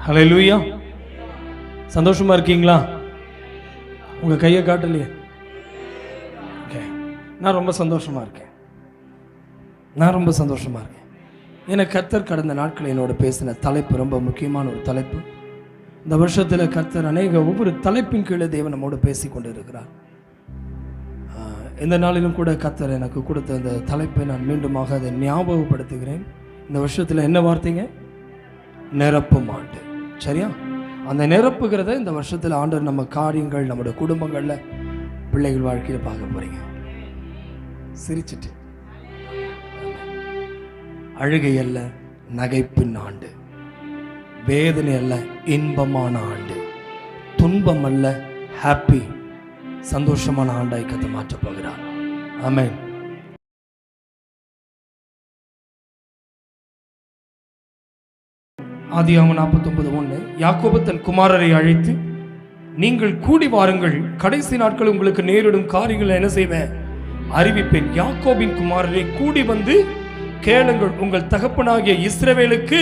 ஹல்லேலூயா. சந்தோஷமா இருக்கீங்களா? உங்க கையை காட்டலையே. ஓகே, நான் ரொம்ப சந்தோஷமா இருக்கேன். எனக்கு கர்த்தர் கடந்த நாட்கள் என்னோட பேசின தலைப்பு ரொம்ப முக்கியமான ஒரு தலைப்பு. இந்த வருஷத்தில் கர்த்தர் ஒவ்வொரு தலைப்பின் கீழே தேவன் நம்மோடு பேசி கொண்டு இருக்கிறார். இந்த நாளிலும் கூட கர்த்தர் எனக்கு கொடுத்த அந்த தலைப்பை நான் மீண்டுமாக அதை ஞாபகப்படுத்துகிறேன். இந்த வருஷத்தில் என்ன வார்த்தைங்க? நிரப்பும் ஆண்டு. சரியா? அந்த நிரப்புகிறத இந்த வருஷத்தில் ஆண்டவர் நம்ம காரியங்கள், நம்முடைய குடும்பங்களில், பிள்ளைகள் வாழ்க்கையில் பார்க்க போறீங்க. சிரிச்சிட்டு அழுகை அல்ல நகைப்பின் ஆண்டு, வேதனை அல்ல இன்பமான ஆண்டு, துன்பம் அல்ல ஹாப்பி சந்தோஷமான ஆண்டாய் கர்த்தர் மாற்றப் போகிறார். ஆமென். ஆதியாகமம் 49:1 யாக்கோபு தன் குமாரரை அழைத்து, நீங்கள் கூடி வாருங்கள், கடைசி நாட்கள் உங்களுக்கு நேரிடும் காரியங்களை என்ன செய்வேன்? அறிவிப்பேன். யாக்கோபின் குமாரரை கூடி வந்து கேளுங்கள், உங்கள் தகப்பனாகிய இஸ்ரவேலுக்கு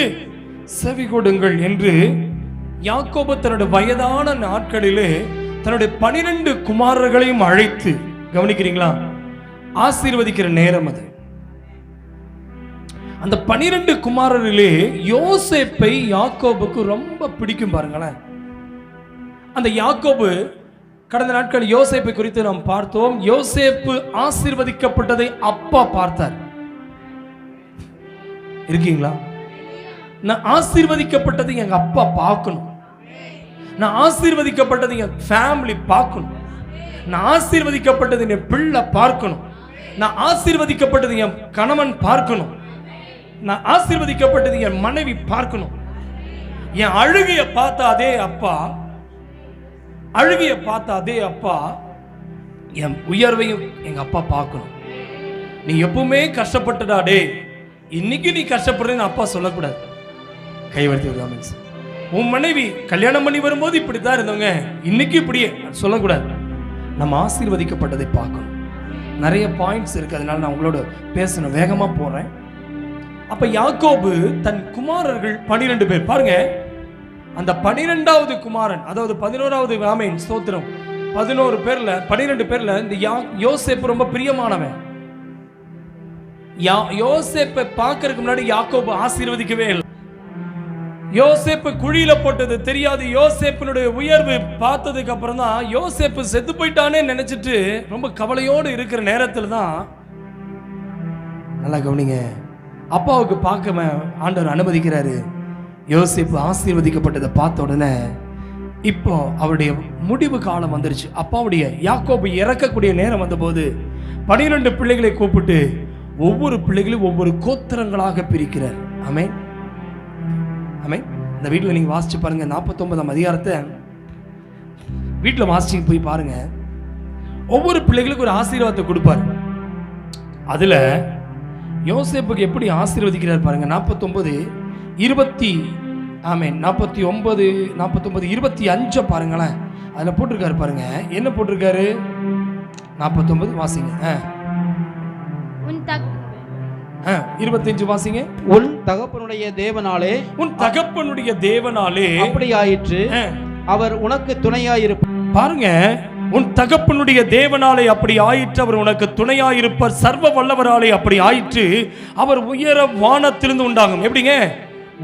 செவி கொடுங்கள் என்று யாக்கோபு தன்னுடைய வயதான நாட்களிலே தன்னுடைய 12 குமாரர்களையும் அழைத்து, கவனிக்கிறீங்களா, ஆசீர்வதிக்கிற நேரம் அது. அந்த 12 குமாரரிலே யோசேப்பை யாக்கோபுக்கு ரொம்ப பிடிக்கும். பாருங்களேன், அந்த யாக்கோபு கடந்த நாட்கள் யோசேப்பை குறித்து நாம் பார்த்தோம். யோசேப்பு ஆசீர்வதிக்கப்பட்டதை அப்பா பார்த்தார். இருக்கீங்களா? நான் ஆசீர்வதிக்கப்பட்டதை எங்க அப்பா பார்க்கணும், நான் ஆசீர்வதிக்கப்பட்டதை என் ஃபேமிலி பார்க்கணும், நான் ஆசீர்வதிக்கப்பட்டதை என் பிள்ளை பார்க்கணும், நான் ஆசீர்வதிக்கப்பட்டதை என் கணவன் பார்க்கணும், நான் ஆசீர்வதிக்கப்பட்டது என் மனைவி பார்க்கணும். என் அழுகையை பார்த்த அதே அப்பா என் உயர்வையும் எங்க அப்பா பார்க்கணும். நீ எப்பவுமே கஷ்டப்பட்டடாடே, இன்னைக்கு நீ கஷ்டப்படுறேன்னு அப்பா சொல்லக்கூடாது. கைவர்த்தி விடாமல் உன் மனைவி கல்யாணம் பண்ணி வரும்போது இப்படித்தான் இருந்தவங்க, இன்னைக்கு இப்படியே சொல்லக்கூடாது. நம்ம ஆசீர்வதிக்கப்பட்டதை பார்க்கணும். நிறைய பாயிண்ட்ஸ் இருக்கு, அதனால நான் உங்களோட பேசணும், வேகமா போறேன். அப்ப யாக்கோபு தன் குமாரர்கள் 12 பேர் பாருங்க. அந்த 12வது குமாரன், அதாவது 11வது, ஆமென் ஸ்தோத்திரம், 12 பேர்ல இந்த யோசேப்பு ரொம்ப பிரியமானவன். யோசேப்பை பார்க்கறதுக்கு முன்னாடி யாக்கோபு ஆசீர்வதிக்கவே இல்லை. யோசேப்பு குழியில போட்டது தெரியாது. யோசேப்பினுடைய உயர்வு பார்த்ததுக்கு அப்புறம் தான், யோசேப்பு செத்து போயிட்டானே நினைச்சிட்டு ரொம்ப கவலையோடு இருக்கிற நேரத்தில் தான், நல்லா கவனிங்க, அப்பாவுக்கு பார்க்க ஆண்டவர் அனுமதிக்கிறாரு. யோசேப்பு ஆசீர்வதிக்கப்பட்டதை பார்த்த உடனே இப்போ அவருடைய முடிவு காலம் வந்துருச்சு. அப்பாவுடைய யாக்கோபு இறக்கக்கூடிய நேரம் வந்தபோது 12 பிள்ளைகளை கூப்பிட்டு ஒவ்வொரு பிள்ளைகளையும் ஒவ்வொரு கோத்திரங்களாக பிரிக்கிறார். ஆமென், ஆமென். இந்த வீட்டில் நீங்க வாசிச்சு பாருங்க, 49ஆம் அதிகாரத்தை வீட்டில் வாசிச்சு போய் பாருங்க. ஒவ்வொரு பிள்ளைகளுக்கு ஒரு ஆசீர்வாதத்தை கொடுப்பார். அதுல யோசேப்புக்கு எப்படி ஆசீர்வதிக்கிறார் பாருங்க. 49:25 பாருங்களேன். அதுல போட்டிருக்காரு பாருங்க, என்ன போட்டிருக்காரு? 49 வாசிங்க. 25 வாசிங்க. உன் தகப்பனுடைய தேவனாலே அப்படி ஆயிற்று, அவர் உனக்கு துணையாயிருப்பார். பாருங்க, உன் தகப்பனுடைய தேவனாலே அப்படி ஆயிற்று, அவர் உனக்கு துணையாயிருப்பார். சர்வ வல்லவராலே அப்படி ஆயிற்று, அவர் உயர வானத்திலிருந்து உண்டாகும். எப்படிங்க?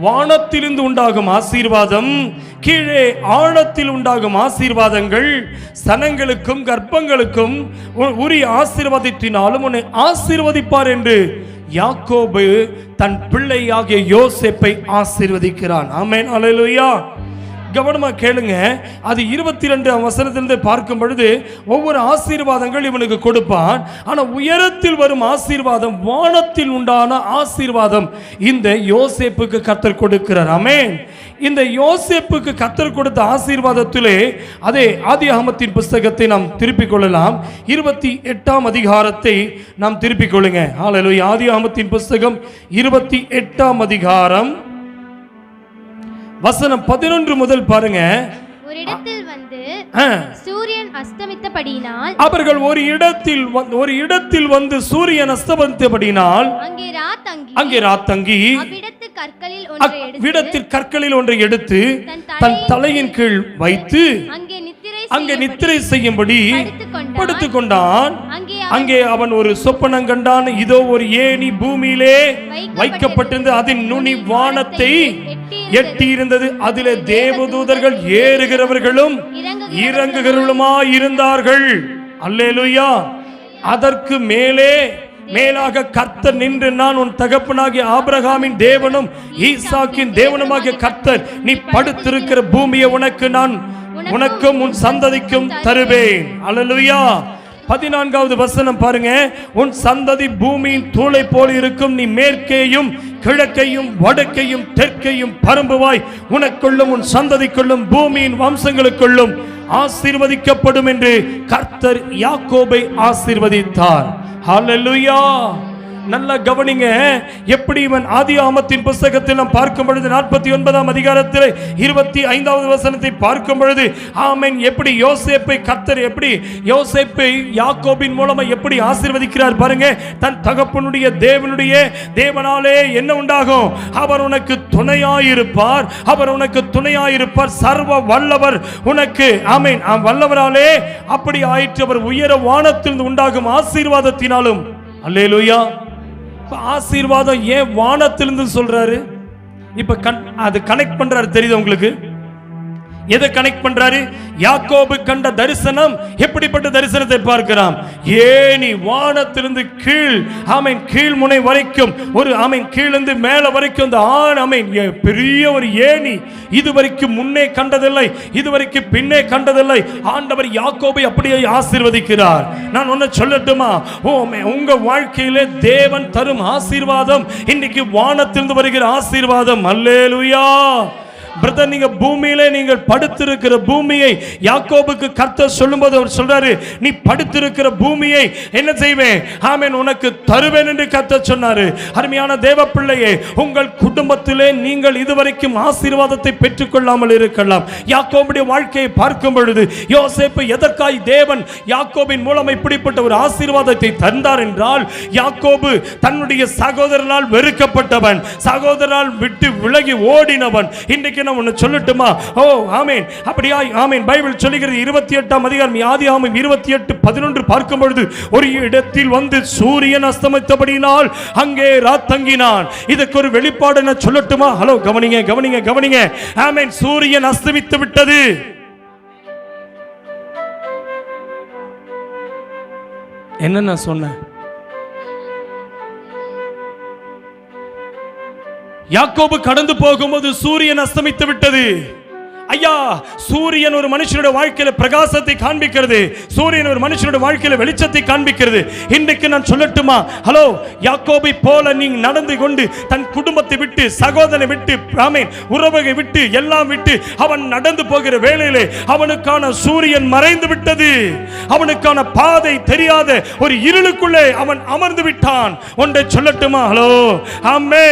வானத்திலிருந்து உண்டாகும் ஆசீர்வாதம், கீழே ஆழத்தில் உண்டாகும் ஆசீர்வாதங்கள், சனங்களுக்கும் கர்ப்பங்களுக்கும் உரிய ஆசீர்வாதத்தினாலும் உன்னை ஆசீர்வதிப்பார் என்று யாக்கோபு தன் பிள்ளையாகிய யோசேப்பை ஆசீர்வதிக்கிறான். ஆமென், அல்லேலூயா. கவனமா கேளுங்க. அது 22ஆம் வசனத்திலிருந்து பார்க்கும் பொழுது ஒவ்வொரு ஆசீர்வாதங்கள் இவனுக்கு கொடுப்பான். ஆனா உயரத்தில் வரும் ஆசீர்வாதம், வானத்தில் உண்டான ஆசீர்வாதம் இந்த யோசேப்புக்கு கர்த்தர் கொடுக்கிறார். ஆமென். இந்த யோசேப்புக்கு கர்த்தர் கொடுத்த ஆசீர்வாதத்திலே அதே ஆதியாகமத்தின் புஸ்தகத்தை நாம் திருப்பிக் கொள்ளலாம். 28ஆம் அதிகாரத்தை நாம் திருப்பிக் கொள்ளுங்க. ஹல்லேலூயா. ஆதியாகமத்தின் புஸ்தகம் 28ஆம் அதிகாரம் வசனம் 11 முதல் பாருங்க. ஒரு இடத்தில் வந்து சூரியன் அஸ்தமித்தபடியினால், அவர்கள் ஒரு இடத்தில் வந்து சூரியன் அஸ்தமித்தபடியினால் அங்கே ராத்தங்கி கற்களில் ஒன்றை எடுத்து தன் தலையின் கீழ் வைத்து அங்கே நித்திரை செய்யும்படி படுத்துக் கொண்டான். அங்கே அவன் ஒரு சொப்பனம் கண்டான். இதோ ஒரு ஏணி பூமியிலே வைக்கப்பட்டிருந்து அதன் நுனி வானத்தை எட்டி இருந்தது. அதிலே தேவதூதர்கள் ஏறுகிறவர்களும் இறங்குகிறவர்களுமாய் இருந்தார்கள். அல்லேலூயா. அதற்கு மேலாக கர்த்தர் நின்று, நான் உன் தகப்பனாகிய ஆபிரகாமின் தேவனும் ஈசாக்கின் தேவனுமாகிய கர்த்தர், நீ படுத்திருக்கிற பூமியை உனக்கும் உன் சந்ததிக்கும் தருவேன். அல்லேலூயா. 14வது வசனம் பாருங்க. உன் சந்ததி பூமியின் தூளை போல இருக்கும். நீ மேற்கேயும் கிழக்கையும் வடக்கையும் தெற்கையும் பரம்புவாய். உனக்குள்ளும் உன் சந்ததிக்குள்ளும் பூமியின் வம்சங்களுக்குள்ளும் ஆசீர்வதிக்கப்படும் என்று கர்த்தர் யாக்கோபை ஆசீர்வதித்தார். ஹல்லேலூயா. நல்ல கவனிங்க. எப்படி இவன் ஆதியாகமத்தின் புத்தகத்தில் நாம் பார்க்கும் பொழுது 49ஆம் அதிகாரத்தில் 25வது வசனத்தை பார்க்கும் பொழுது, ஆமென், எப்படி யோசேப்பை கர்த்தர் எப்படி யோசேப்பை யாக்கோபின் மூலமா எப்படி ஆசீர்வதிக்கிறார் பாருங்க. தன் தகப்பனுடைய தேவனாலே என்ன உண்டாகும்? அவர் உனக்கு துணையாயிருப்பார். அவர் உனக்கு துணையாயிருப்பார். சர்வ வல்லவர் உனக்கு, ஆமென், வல்லவராலே அப்படி ஆயிற்று. அவர் உயர வானத்திலிருந்து உண்டாகும் ஆசீர்வாதத்தினாலும். அல்லேலூயா. ஆசீர்வாதம் ஏன் வானத்திலிருந்து சொல்றாரு? இப்ப அது கனெக்ட் பண்றாரு. தெரியுது உங்களுக்கு? எதை கனெக்ட் பண்றாரு? யாக்கோபு கண்ட தரிசனம் எப்படிப்பட்ட தரிசனத்தை பார்க்கிறான்? ஏணி வானத்திலிருந்து கீழ் முனை வரைக்கும் ஒரு கீழிருந்து மேல வரைக்கும் அந்த பெரிய ஒரு ஏணி. இதுவரைக்கும் முன்னே கண்டதில்லை, இதுவரைக்கும் பின்னே கண்டதில்லை. ஆண்டவர் யாக்கோபை அப்படியே ஆசீர்வதிக்கிறார். நான் ஒன்னு சொல்லட்டுமா? உங்க வாழ்க்கையிலே தேவன் தரும் ஆசீர்வாதம் இன்னைக்கு வானத்திலிருந்து வருகிற ஆசீர்வாதம். அல்லேலூயா. பிரதர், நீங்க பூமியிலே நீங்கள் படுத்திருக்கிற பூமியை யாக்கோபுக்கு கர்த்தர் சொல்லும்போது அவர் சொல்றாரு, நீ படுத்திருக்கிற பூமியை என்ன செய்வேன்? ஆமென், உனக்கு தருவேன் என்று கர்த்தர் சொன்னாரு. அருமையான தேவ பிள்ளையே, உங்கள் குடும்பத்திலே நீங்கள் இதுவரைக்கும் ஆசீர்வாதத்தை பெற்றுக்கொள்ளாமல் இருக்கலாம். யாக்கோபுடைய வாழ்க்கையை பார்க்கும் பொழுது யோசேப்பு எதற்காய் தேவன் யாக்கோபின் மூலம் இப்படிப்பட்ட ஒரு ஆசீர்வாதத்தை தந்தார் என்றால், யாக்கோபு தன்னுடைய சகோதரனால் வெறுக்கப்பட்டவன், சகோதரனால் விட்டு விலகி ஓடினவன். இன்றைக்கு நான் ஒன்னு சொல்லட்டுமா? ஓ ஆமென். அப்படியாய் ஆமென். பைபிள் சொல்லுகிறது 28ஆம் அதிகாரம் ஆதியாகமம் 28:11 பார்க்கும் பொழுது, ஒரு இடத்தில் வந்து சூரியன் அஸ்தமித்தபடியினால் அங்கே ராத்தங்கினான். இதுக்கு ஒரு வெளிப்பாடு நான் சொல்லட்டுமா? ஹலோ, கவனிங்க. ஆமென். சூரியன் அஸ்தமித்து விட்டது. என்ன நான் சொன்னேன்? யாக்கோபு கடந்து போகும்போது சூரியன் அஸ்தமித்து விட்டது. ஐயா, சூரியன் ஒரு மனுஷனுடைய வாழ்க்கையில பிரகாசத்தை காண்பிக்கிறது. சூரியன் ஒரு மனுஷனுடைய வாழ்க்கையில வெளிச்சத்தை காண்பிக்கிறது. இன்றைக்கு நான் சொல்லட்டுமா? ஹலோ, யாக்கோபை போல நீ நடந்து கொண்டு தன் குடும்பத்தை விட்டு, சகோதரனை விட்டு, ஆமென், உறவை விட்டு, எல்லாம் விட்டு அவன் நடந்து போகிற வேளையிலே அவனுக்கான சூரியன் மறைந்து விட்டது. அவனுக்கான பாதை தெரியாத ஒரு இருளுக்குள்ளே அவன் அமர்ந்து விட்டான். ஒன்றை சொல்லட்டுமா? ஹலோ, ஆமே,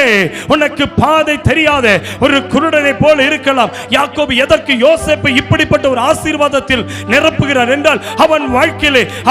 உனக்கு பாதை தெரியாத ஒரு குருடனை போல இருக்கலாம். யாக்கோபு எதற்கு யோசேப்பை இப்படிப்பட்ட ஒரு ஆசீர்வாதத்தில் நிரப்புகிறார் என்றால்,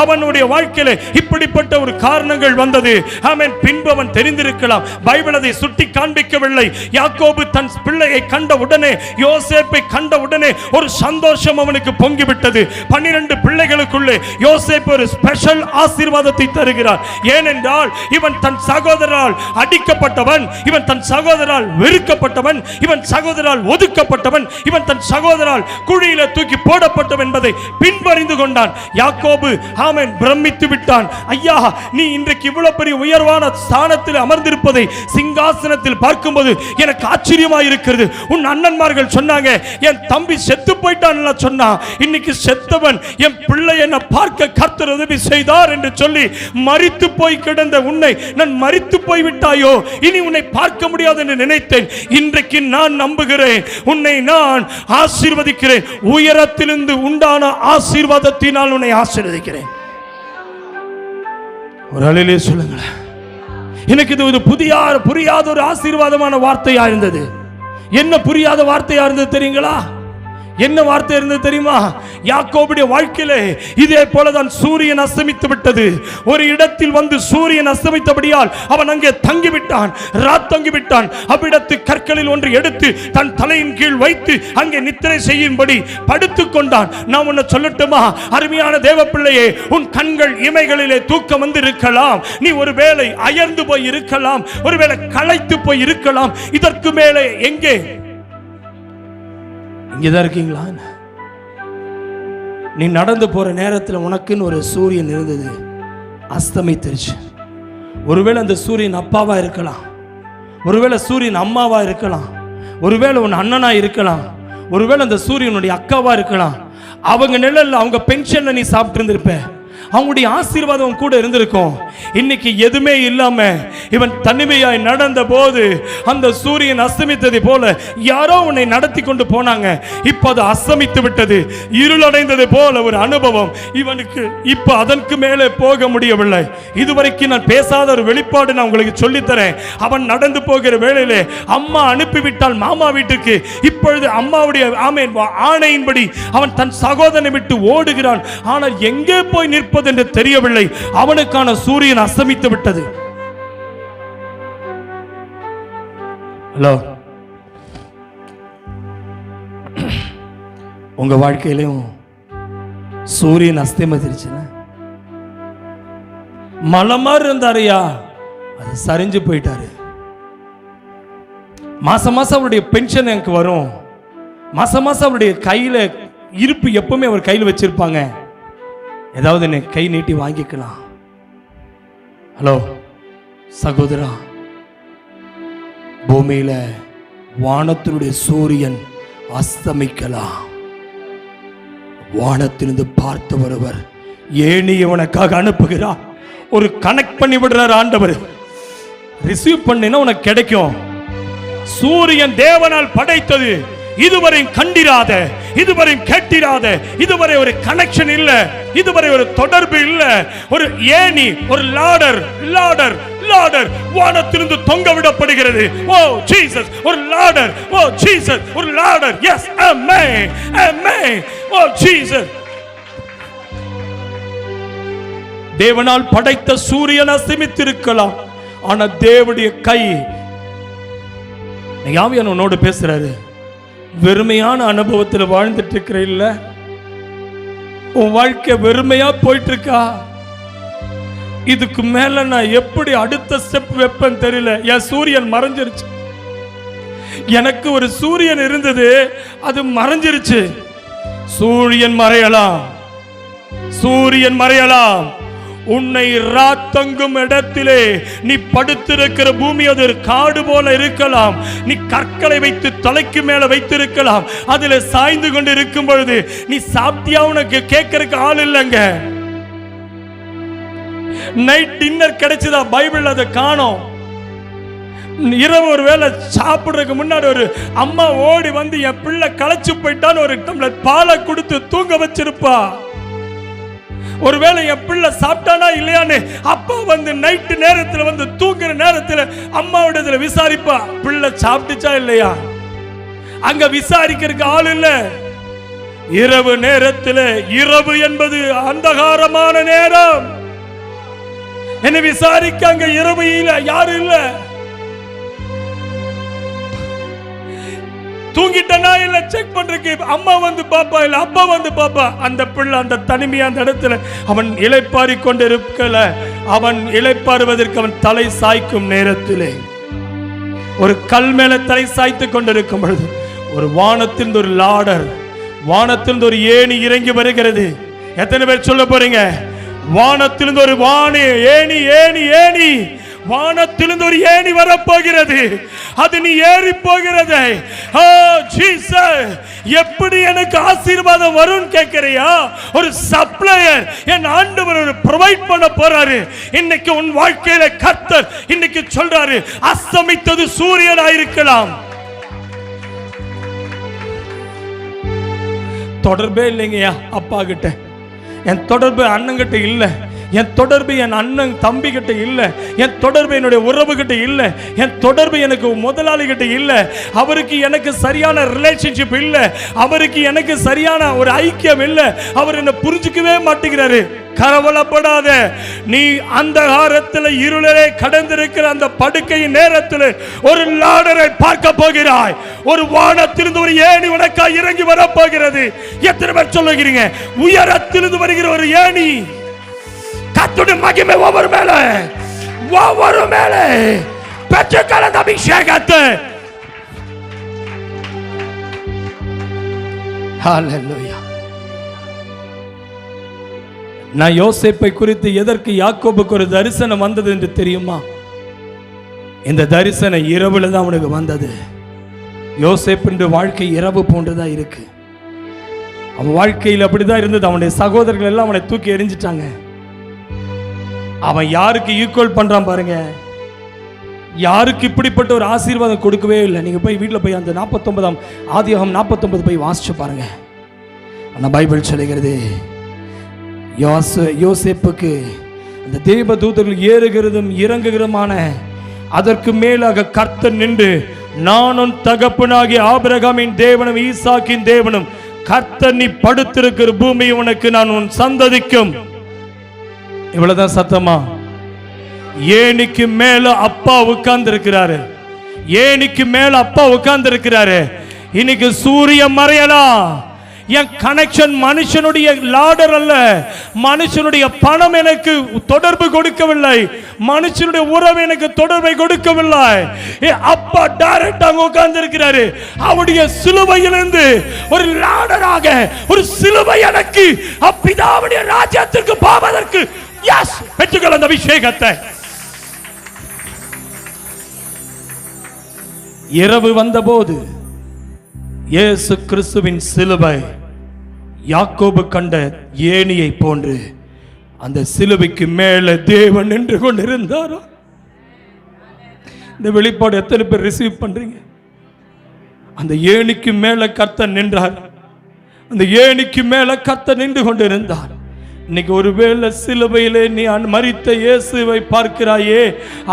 அவனுடைய வாழ்க்கையிலே இப்படிப்பட்ட ஒரு காரணங்கள் வந்தது. ஆமென். பின்பு அவன் தெரிந்திருக்கலாம். பைபிள் அதை சுட்டி காண்பிக்கவில்லை. யாக்கோபு தன் பிள்ளையை கண்ட உடனே, யோசேப்பை கண்ட உடனே ஒரு சந்தோஷம் அவனுக்கு பொங்கிவிட்டது. 12 பிள்ளைகளுக்குள்ளே யோசேப்பு ஒரு ஸ்பெஷல் ஆசீர்வாதத்தை தருகிறார். ஏனென்றால் இவன் தன் சகோதரரால் அடிக்கப்பட்டவன், இவன் தன் சகோதரரால் வெறுக்கப்பட்டவன், இவன் சகோதரரால் ஒதுக்கப்பட்டவன், இவன் தன் சகோதரரால் குழியில தூக்கி போடப்பட்டவன் என்பதை பின்பறிந்து கொண்டான். யாக்கோபு ஆமென் பிரமித்து விட்டான். ஐயா, நீ இன்றைக்கு இவ்வளவு பெரிய உயர்வான ஸ்தானத்தில் அமர்ந்திருப்பதை சிங்காசனத்தில் பார்க்கும்போது எனக்கு ஆச்சரியமாக இருக்கிறது. உன் அண்ணன்மார்கள் சொன்னாங்க, என் தம்பி செத்து போயிட்டான் சொன்னா, இன்னைக்கு செத்தவன் என் பிள்ளை என்னை பார்க்க கர்த்தர் உதவி செய்தார் என்று சொல்லி மரித்து போய் கிடந்த உன்னை நான் மரித்து போய் விட்டாயோ, இனி உன்னை பார்க்க முடியாது என்று நினைத்தேன். இன்றைக்கு நான் நம்புகிறேன், உன்னை நான் ஆசீர்வதிக்கிறேன். உயரத்திலிருந்து உண்டான ஆசீர்வாதத்தினால் உன்னை ஆசீர்வதிக்கிறேன். ஒரு அலையிலே சொல்லுங்களேன். எனக்கு இது ஒரு புரியாத ஒரு ஆசீர்வாதமான வார்த்தையா இருந்தது. என்ன புரியாத வார்த்தையா இருந்தது தெரியுங்களா? என்ன வார்த்தை இருந்தது தெரியுமா? யாக்கோபுடைய வாழ்க்கையிலே இதே போலதான் சூரியன் அஸ்தமித்து விட்டது. ஒரு இடத்தில் வந்து சூரியன் அஸ்தமித்தபடியால் அவன் அங்கே தங்கிவிட்டான், தங்கிவிட்டான். அவ்விடத்து கற்களில் ஒன்று எடுத்து தன் தலையின் கீழ் வைத்து அங்கே நித்திரை செய்யும்படி படுத்துக் கொண்டான். நான் உன்னை சொல்லட்டுமா அருமையான தேவ பிள்ளையே, உன் கண்கள் இமைகளிலே தூக்கம் வந்து இருக்கலாம். நீ ஒருவேளை அயர்ந்து போய் இருக்கலாம், ஒருவேளை களைத்து போய் இருக்கலாம். இதற்கு மேலே எங்கே? இங்கதான் இருக்கீங்களா? நீ நடந்து போற நேரத்தில் உனக்குன்னு ஒரு சூரியன் இருந்தது, அஸ்தமித்திருச்சு. ஒருவேளை அந்த சூரியன் அப்பாவா இருக்கலாம், ஒருவேளை சூரியன் அம்மாவா இருக்கலாம், ஒருவேளை உன் அண்ணனா இருக்கலாம், ஒருவேளை அந்த சூரியனுடைய அக்காவா இருக்கலாம். அவங்க நிழல்ல அவங்க பென்ஷன்ல நீ சாப்பிட்டு இருந்திருப்ப, அவங்களுடைய ஆசீர்வாதம் கூட இருந்திருக்கும். இன்னைக்கு எதுவுமே இல்லாம இவன் தனிமையாய் நடந்த போது அந்த சூரியன் அஸ்தமித்ததை போல யாரோ உன்னை நடத்தி கொண்டு போனாங்க. இப்ப அது அஸ்தமித்து விட்டது, இருளடைந்தது போல ஒரு அனுபவம் இவனுக்கு. இப்ப அதற்கு மேலே போக முடியவில்லை. இதுவரைக்கும் நான் பேசாத ஒரு வெளிப்பாடு நான் உங்களுக்கு சொல்லித்தரேன். அவன் நடந்து போகிற வேளையிலே அம்மா அனுப்பிவிட்டால் மாமா வீட்டுக்கு. இப்பொழுது அம்மாவுடைய ஆணையின்படி அவன் தன் சகோதரனை விட்டு ஓடுகிறான். ஆனால் எங்கே போய் நிற்பது என்று தெரியவில்லை. அவனுக்கான சூரியன் அஸ்தமித்து விட்டது. ஹலோ, உங்க வாழ்க்கையிலும் சூரியன் அஸ்தமிச்சிருச்சு. மலை மாதிரி இருந்தாருயா, அது சரிஞ்சு போயிட்டாரு. மாசம் மாசம் அவருடைய பென்ஷன் எனக்கு வரும், மாசம் மாசம் அவருடைய கையில இருப்பு எப்பவுமே அவர் கையில் வச்சிருப்பாங்க, ஏதாவது என்னை கை நீட்டி வாங்கிக்கலாம். ஹலோ சகோதரா, பூமியில வானத்தினுடைய சூரியன் அஸ்தமிக்கலாம். வானத்திலிருந்து பார்த்து வருவர் ஏனி உனக்காக அனுப்புகிறார். ஒரு கனெக்ட் பண்ணி விடுறார் ஆண்டவர். ரிசீவ் பண்ணினா உனக்கு கிடைக்கும். சூரியன் தேவனால் படைத்தது, இதுவரை கண்டிராத, இதுவரை கேட்டிராத, இதுவரை ஒரு கனெக்ஷன் இல்ல, இதுவரை ஒரு தொடர்பு இல்ல. ஒரு ஏணி, ஒரு லாடர் லாடர் லாடர் வானத்திலிருந்து தொங்க விடப்படுகிறது. ஓ ஜீசஸ், ஒரு லாடர். ஓ ஜீசஸ், ஒரு லாடர். எஸ், ஆமென், ஆமென். ஓ ஜீசஸ். தேவனால் படைத்த சூரியன் அஸ்தமித்திருக்கலாம், ஆனா தேவனுடைய கை யாவியான் உன்னோடு பேசுறாரு. வெறுமையான அனுபவத்தில் வாழ்ந்துட்டு இருக்கிற இல்ல, உன் வாழ்க்கை வெறுமையா போயிட்டு இருக்கா? இதுக்கு மேல நான் எப்படி அடுத்த ஸ்டெப் வைப்பேன் தெரியல. என் சூரியன் மறைஞ்சிருச்சு. எனக்கு ஒரு சூரியன் இருந்தது, அது மறைஞ்சிருச்சு. சூரியன் மறையலாம், சூரியன் மறையலாம். உன்னை ராத்தங்கும் இடத்திலே நீ படுத்திருக்கிற பூமி அது ஒரு காடு போல இருக்கலாம். நீ கற்களை வைத்து தலைக்கு மேல வைத்திருக்கலாம். அதுல சாய்ந்து கொண்டு இருக்கும் பொழுது நீ சாப்பிட்டியா உனக்கு கேட்கறதுக்கு ஆள் இல்லைங்க. நைட் டின்னர் கிடைச்சதா? பைபிள் அதை காணோம். இரவு ஒரு வேளை சாப்பிடுறதுக்கு முன்னாடி ஒரு அம்மா ஓடி வந்து என் பிள்ளை களைச்சு போயிட்டான்னு ஒரு டம்ளர் பாலை கொடுத்து தூங்க வச்சிருப்பா. ஒருவேளை என் பிள்ளை சாப்பிட்டானா இல்லையான்னு அப்பா வந்து நைட்டு நேரத்தில் வந்து தூங்குற நேரத்தில் அம்மாவோட விசாரிப்பா, பிள்ளை சாப்பிட்டுச்சா இல்லையா. அங்க விசாரிக்கிறதுக்கு ஆள் இல்ல. இரவு நேரத்தில், இரவு என்பது அந்தகாரமான நேரம், என்ன விசாரிக்க அங்க இரவு இல்ல, யாரும் இல்ல. தூங்கிட்டனா இல்ல செக் பண்றதுக்கு அம்மா வந்து பாப்பா, இல்ல அப்பா வந்து பாப்பா. அந்த பிள்ளை அந்த தனிமையா அந்த இடத்துல அவன் இளைப்பாரி கொண்டு இருக்கல. அவன் இளைப்பாறுவதற்கு அவன் தலை சாய்க்கும் நேரத்திலே, ஒரு கல் மேல தலை சாய்த்து கொண்டிருக்கும் பொழுது ஒரு வானத்திலிருந்து ஒரு லாடர், வானத்திலிருந்து ஒரு ஏணி இறங்கி வருகிறது. எத்தனை பேர் சொல்ல போறீங்க? வானத்திலிருந்து ஒரு வாணி, ஏணி ஏணி ஏணி, வானத்திலிருந்து ஒரு ஏணி வரப்போகிறது. அது நீ ஏறி போகிறது. ஓ ஜீசஸ், எப்படி எனக்கு ஆசீர்வாதம் வரும் கேட்கிறியா? ஒரு சப்ளையர் என் ஆண்டவர் ஒரு ப்ரொவைட் பண்ண போறாரு. இன்னைக்கு உன் வாழ்க்கையில கர்த்தர் இன்னைக்கு சொல்றாரு, அஸ்தமித்தது சூரியனா இருக்கலாம். தொடர்பே இல்லைங்கய்யா அப்பா கிட்ட, என் தொடர்பு அண்ணங்கிட்ட இல்ல, என் தொடர்பு என் அண்ணன் தம்பி கிட்ட இல்லை, என் தொடர்பு என்னுடைய உறவு கிட்ட இல்லை, என் தொடர்பு எனக்கு முதலாளி கிட்ட இல்லை, அவருக்கு எனக்கு சரியான ரிலேஷன்ஷிப் இல்லை, அவருக்கு எனக்கு சரியான ஒரு ஐக்கியம் இல்லை, அவர் என்ன புரிஞ்சுக்கவே மாட்டேங்கிறாரு. கவலைப்படாத, நீ அந்தகாரத்தில் இருளே கடந்திருக்கிற அந்த படுக்கையின் நேரத்தில் ஒரு லாடரை பார்க்க போகிறாய். ஒரு வானத்திலிருந்து ஒரு ஏணி உனக்காய் இறங்கி வரப்போகிறது. எத்தனை பேர் சொல்லுகிறீங்க? உயரத்திலிருந்து வருகிற ஒரு ஏணி. கர்த்தருடைய மகிமை ஒவ்வொரு மேலே பெற்றுக்கொள்ள அந்த அபிஷேகத்தை. ஹல்லேலூயா. நான் யோசேப்பை குறித்து எதற்கு யாக்கோபுக்கு ஒரு தரிசனம் வந்தது என்று தெரியுமா? இந்த தரிசனம் இரவுல தான் அவனுக்கு வந்தது. யோசேப்பின் வாழ்க்கை இரவு போன்றுதான் இருக்கு. அவன் வாழ்க்கையில் அப்படிதான் இருந்தது. அவனுடைய சகோதரர்கள் எல்லாம் அவனை தூக்கி எறிஞ்சிட்டாங்க. அவன் யாருக்கு ஈக்குவல் பண்றான் பாருங்க. யாருக்கு இப்படிப்பட்ட ஒரு ஆசீர்வாதம் கொடுக்கவே இல்லை. நீங்க போய் வீட்டில் போய் அந்த 49 ஆதியாகமம் 49 போய் வாசிச்சு பாருங்க. அந்த பைபிள் சொல்லுகிறது, யோசேப்புக்கு அந்த தேவ தூதர்கள் ஏறுகிறதும் இறங்குகிறதுமான அதற்கு மேலாக கர்த்தர் நின்று, நானும் தகப்பனாகிய ஆபிரகாமின் தேவனும் ஈசாக்கின் தேவனும், கர்த்தர் நீ படுத்திருக்கிற பூமி உனக்கு நான் உன் சந்ததிக்கும். இவ்வளவுதான் சத்தமா? ஏணிக்கு மேல அப்பா உட்கார்ந்து இருக்கிறாரு. ஏணிக்கு மேல அப்பா உட்கார்ந்து இருக்கிறாரு. இன்னைக்கு சூரியன் மறையலாம். என் கனெக்ஷன் மனுஷனுடைய லாடர் அல்ல, மனுஷனுடைய பணம் எனக்கு தொடர்பு கொடுக்கவில்லை, மனுஷனுடைய உறவு எனக்கு தொடர்பை கொடுக்கவில்லை. அப்பா டைரக்ட் அங்க உட்கார்ந்து இருக்கிறாரு. அவருடைய சிலுவையிலிருந்து ஒரு லாடராக ஒரு சிலுவை எனக்கு அப்பிதாவுடைய ராஜ்யத்திற்கு போவதற்கு எஸ் பெற்றுக்கொள்ள அந்த அபிஷேகத்தை. இரவு வந்தபோது இயேசு கிறிஸ்துவின் சிலுவை யாக்கோபு கண்ட ஏணியை போன்று அந்த சிலுவைக்கு மேலே தேவன் நின்று கொண்டிருந்தார். இந்த வெளிப்பாடு எத்தனை பேர் ரிசீவ் பண்றீங்க? அந்த ஏணிக்கு மேல கர்த்தர் நின்றார். அந்த ஏணிக்கு மேல கர்த்தர் நின்று கொண்டிருந்தார். இன்னைக்கு ஒருவேளை சிலுவையிலே நீ மரித்த இயேசுவை பார்க்கிறாயே,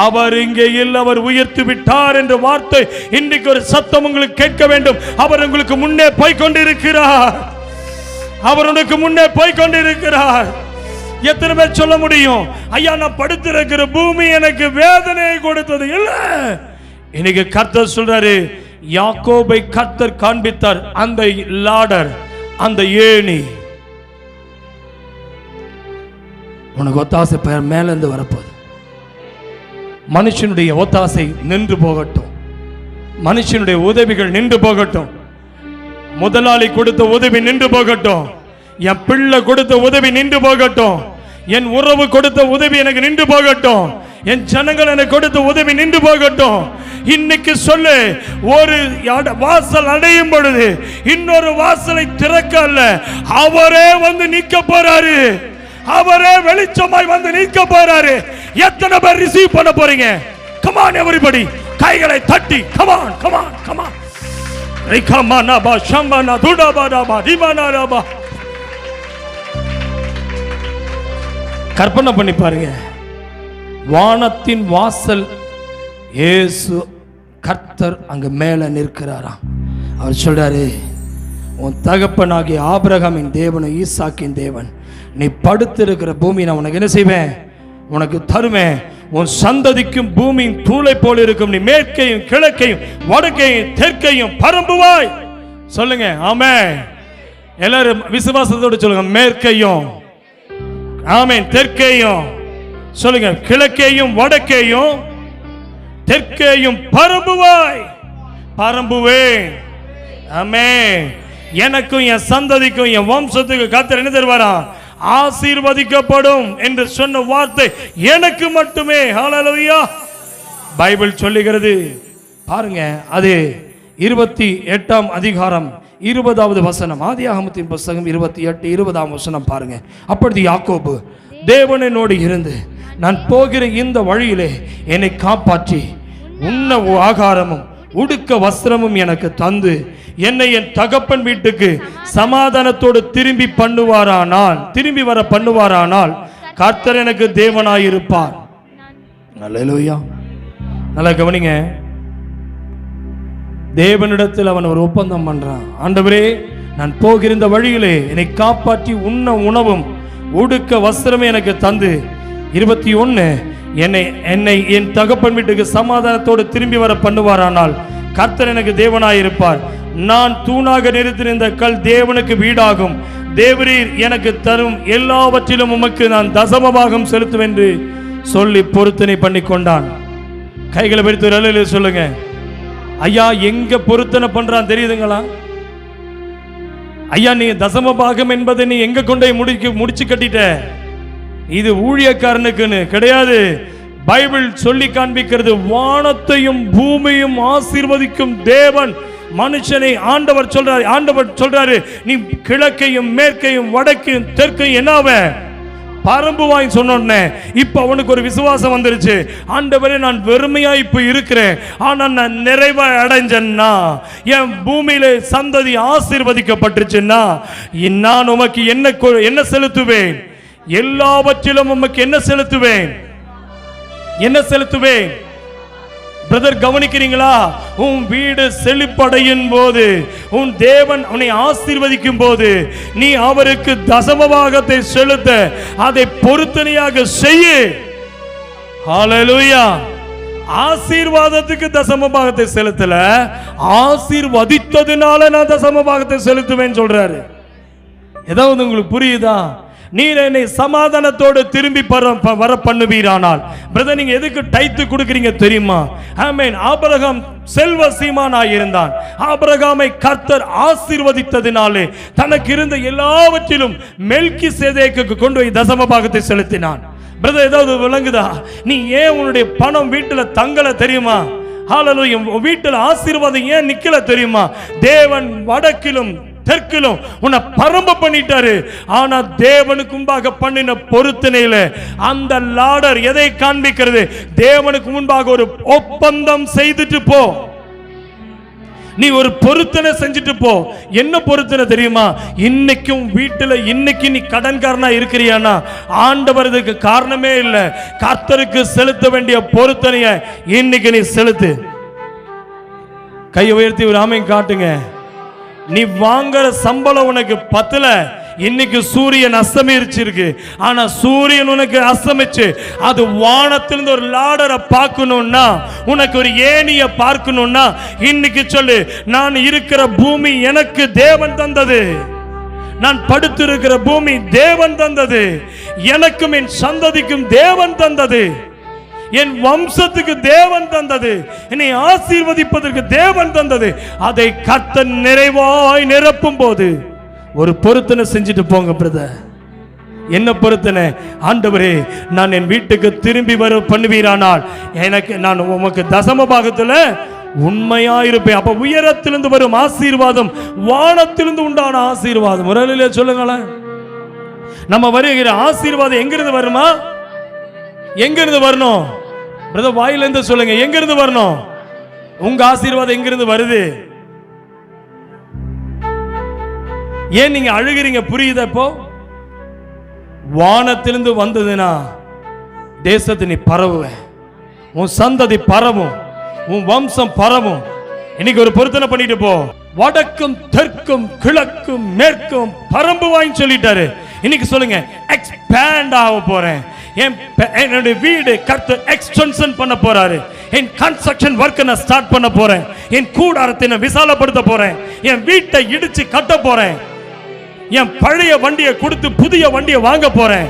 அவர் இங்கே இல்லை, அவர் உயர்த்து விட்டார் என்ற வார்த்தை இன்னைக்கு ஒரு சத்தம் உங்களுக்கு கேட்க வேண்டும். அவர் உங்களுக்கு முன்னே போய் கொண்டிருக்கிறார். அவர் உனக்கு முன்னே போய் கொண்டிருக்கிறார். எத்தனை பேர் சொல்ல முடியும், ஐயா நான் படுத்திருக்கிற பூமி எனக்கு வேதனை கொடுத்தது இல்லை? இன்னைக்கு கர்த்தர் சொல்றாரு, யாக்கோபை கர்த்தர் காண்பித்தார். அந்த லாடர், அந்த ஏணி உனக்கு ஒத்தாசை மேல இருந்து வரப்போகுது. மனுஷனுடைய ஒத்தாசை நின்று போகட்டும், மனுஷனுடைய உதவிகள் நின்று போகட்டும், முதலாளி கொடுத்த உதவி நின்று போகட்டும், என் பிள்ளை கொடுத்த உதவி நின்று போகட்டும், என் உறவு கொடுத்த உதவி எனக்கு நின்று போகட்டும், என் ஜனங்கள் எனக்கு கொடுத்த உதவி நின்று போகட்டும். இன்னைக்கு சொல்லு, ஒரு வாசல் அடையும் பொழுது இன்னொரு வாசலை திறக்க அல்ல, அவரே வந்து நிற்க போறாரு. அவரே வெளிச்சமாய் வந்து நிற்க போறாரு. எத்தனை பேர் ரிசீவ் பண்ண போறீங்க? come on everybody, கைகளை தட்டி come on come on come on. ரிகமனா பா ஷம்பனா துடபா பா டிமனா பா. கற்பனை பண்ணி பாருங்க, வானத்தின் வாசல் இயேசு கர்த்தர் அங்க மேல நிற்கிறாராம். அவர் சொல்றாரு, உன் தகப்பனாகிய ஆபிரகாமின் தேவனும் ஈசாக்கின் தேவன், நீ படுத்திருக்கிற பூமி நான் உனக்கு என்ன செய்வேன்? உனக்கு தருவேன். உன் சந்ததிக்கும் பூமியின் தூளை போல இருக்கும். நீ மேற்கையும் கிழக்கையும் வடக்கையும் தெற்கையும் பரம்புவாய். சொல்லுங்க ஆமென். எல்லாரும் விசுவாசத்தோடு சொல்லுங்க, மேற்கையும் ஆமென், தெற்கையும் சொல்லுங்க, கிழக்கையும் வடக்கையும் தெற்கையும் பரம்புவாய். பரம்புவேன். ஆமென். எனக்கும் என் சந்ததிக்கும் என் வம்சத்துக்கு கர்த்தர் என்ன தருவாராம்? ஆசீர்வதிக்கப்படும் என்று சொன்ன வார்த்தை எனக்கு மட்டுமே. ஹல்லேலூயா. பைபிள் சொல்லுகிறது பாருங்க, அது 28ஆம் அதிகாரம் 20வது வசனம், ஆதியாகமத்தின் புத்தகம் 28 20ஆம் வசனம் பாருங்க. அப்பொழுது யாக்கோபு, தேவன் என்னோடு இருந்து நான் போகிற இந்த வழியிலே என்னை காப்பாற்றி உண்ண ஆகாரமும் உடுக்க வஸ்திரமும் எனக்கு தந்து என்னை என் தகப்பன் வீட்டுக்கு சமாதானத்தோடு திரும்பி வர பண்ணுவாரானால் கர்த்தர் எனக்கு தேவனாயிருப்பார். அல்லேலூயா. நல்லா கவனிங்க. தேவனிடத்தில் அவன் ஒரு ஒப்பந்தம் பண்றான். ஆண்டவரே, நான் போகிற இந்த வழியிலே என்னை காப்பாற்றி உண்ண உணவும் உடுக்க வஸ்திரமே எனக்கு தந்து 21 என்னை என் தகப்பன் வீட்டுக்கு சமாதானத்தோடு திரும்பி வர பண்ணுவாரானால் கர்த்தர் எனக்கு தேவனாயிருப்பார். நான் தூணாக நிறுத்தின கல் தேவனுக்கு வீடாகும். தேவரீர் எனக்கு தரும் எல்லாவற்றிலும் உமக்கு நான் தசமபாகம் செலுத்துவேன் என்று சொல்லி பொருத்தனை பண்ணி கொண்டான். கைகளை பிடித்து அல்லேலூயா சொல்லுங்க. ஐயா, எங்க பொருத்தனை பண்றான் தெரியுதுங்களா? ஐயா, நீ தசமபாகம் என்பதை நீ எங்க கொண்டே முடிச்சு கட்டிட்ட. இது ஊழியக்காரனுக்குன்னு கிடையாது. பைபிள் சொல்லி காண்பிக்கிறது, வானத்தையும் பூமியும் ஆசீர்வதிக்கும் தேவன் மனுஷனை ஆண்டவர் சொல்றாரு, நீ கிழக்கையும் மேற்கையும் வடக்கையும் தெற்கையும் என்னாவ பரம்பு வாங்கி சொன்னோன்னே இப்ப அவனுக்கு ஒரு விசுவாசம் வந்துருச்சு. ஆண்டவரே, நான் வெறுமையா இப்ப இருக்கிறேன், ஆனா நான் நிறைவா அடைஞ்சேன்னா, என் பூமியில சந்ததி ஆசீர்வதிக்கப்பட்டுச்சுன்னா நான் உமக்கு என்ன செலுத்துவேன்? எல்லாவற்றிலும் உமக்கு என்ன செலுத்துவேன்? பிரதர், கவனிக்கிறீங்களா? உன் வீடு செழிப்படையும் போது, உன் தேவன் உன்னை ஆசீர்வதிக்கும் போது, நீ அவருக்கு தசமபாகத்தை செலுத்த அதை பொருத்தனையாக செய்ய. ஹல்லேலூயா. ஆசீர்வாதத்துக்கு தசமபாகத்தை செலுத்தல, ஆசீர்வதித்ததுனால நான் தசமபாகத்தை செலுத்துவேன் சொல்றாரு. ஏதாவது உங்களுக்கு புரியுதா? நீர் என்னை சமாதானத்தோடு திரும்பி வர பண்ணுவீரானால், பிரதர், நீங்க எதுக்கு டைத்து கொடுக்கிறீங்க தெரியுமா? ஆமென். ஆபிரகாம் செல்வ சீமானாய் இருந்தான். ஆபிரகாமை கர்த்தர் ஆசீர்வதித்ததினாலே தனக்கு இருந்த எல்லாவற்றிலும் மெல்கிசேதேக்குக்கு கொண்டு போய் தசம பாகத்தை செலுத்தினான். பிரதர், ஏதாவது விளங்குதா? நீ ஏன் உன்னுடைய பணம் வீட்டுல தங்கல தெரியுமா? ஹல்லேலூயா. வீட்டுல ஆசீர்வாதம் ஏன் நிக்கல தெரியுமா? தேவன் வடக்கிலும் தெற்கிலும் உன்னை பரம்ப பண்ணிட்டாரு. ஆனா தேவனுக்கு முன்பாக பண்ணின பொருத்தனையில அந்த லாடர் எதை காண்பிக்கிறது? தேவனுக்கு முன்பாக ஒரு ஒப்பந்தம் செய்துட்டு போ. நீ ஒரு பொருத்தனை செஞ்சுட்டு போ. என்ன பொருத்தனை தெரியுமா? இன்னைக்கும் வீட்டுல இன்னைக்கு நீ கடன்காரனா இருக்கிறியானா ஆண்டவருக்கு காரணமே இல்லை. கர்த்தருக்கு செலுத்த வேண்டிய பொருத்தனைய இன்னைக்கு நீ செலுத்து. கையை உயர்த்தி ஒரு ஆமென் காட்டுங்க. நீ வாங்குற சம்பளம் உனக்கு பத்தல. இன்னைக்கு சூரியன் அஸ்தமிச்சிருக்கு. ஆனா சூரியன் உனக்கு அஸ்தமிச்சு அது வானத்திலிருந்து ஒரு லாடரை பார்க்கணும்னா, உனக்கு ஒரு ஏணிய பார்க்கணும்னா இன்னைக்கு சொல்லு, நான் இருக்கிற பூமி எனக்கு தேவன் தந்தது. நான் படுத்திருக்கிற பூமி தேவன் தந்தது. எனக்கும் என் சந்ததிக்கும் தேவன் தந்தது. என் வம்சத்துக்கு தேவன் தந்தது. என்னை ஆசீர்வதிப்பதற்கு தேவன் தந்தது. அதை கர்த்தர் நிறைவாய் நிரப்பும் போது ஒரு பொருத்தனை செஞ்சுட்டு போங்க பிரதர். என்ன பொருத்தனை? ஆண்டவரே, நான் என் வீட்டுக்கு திரும்பி வர பண்ணுவீரானால் நான் உமக்கு தசம பாகத்துல உண்மையா இருப்பேன். அப்ப உயரத்திலிருந்து வரும் ஆசீர்வாதம், வானத்திலிருந்து உண்டான ஆசீர்வாதம். ஒரு சொல்லுங்களேன், நம்ம வருகிற ஆசீர்வாதம் எங்கிருந்து வருமா? எங்கிருந்து வரணும் பிரதர்? வாயிலிருந்து சொல்லுங்க, எங்கிருந்து வரணும்? உங்க ஆசீர்வாதம் எங்கிருந்து வருது? ஏன் நீங்க அழுகிறீங்க? புரியுதா? இப்போ வானத்திலிருந்து வந்ததுன்னா தேசத்தை நீ பரவுவ, உன் சந்ததி பரவும், உன் வம்சம் பரவும். இன்னைக்கு ஒரு பொருத்தனை பண்ணிட்டு போ. வடக்கும் தெற்கும் கிழக்கும் மேற்கும் பரம்பு வாங்கி சொல்லிட்டாரு. இன்னைக்கு சொல்லுங்க, எக்ஸ்பேண்ட் ஆக போறேன். என்னுடைய வீடு கர்த்தர் எக்ஸ்டென்ஷன் பண்ண போறாரு. என் கன்ஸ்ட்ரக்ஷன் வர்க் நான் ஸ்டார்ட் பண்ண போறேன். என் கூடாரத்தை நான் விசாலப்படுத்த போறேன். என் வீட்டை இடிச்சு கட்ட போறேன். என் பழைய வண்டியை கொடுத்து புதிய வண்டியை வாங்க போறேன்.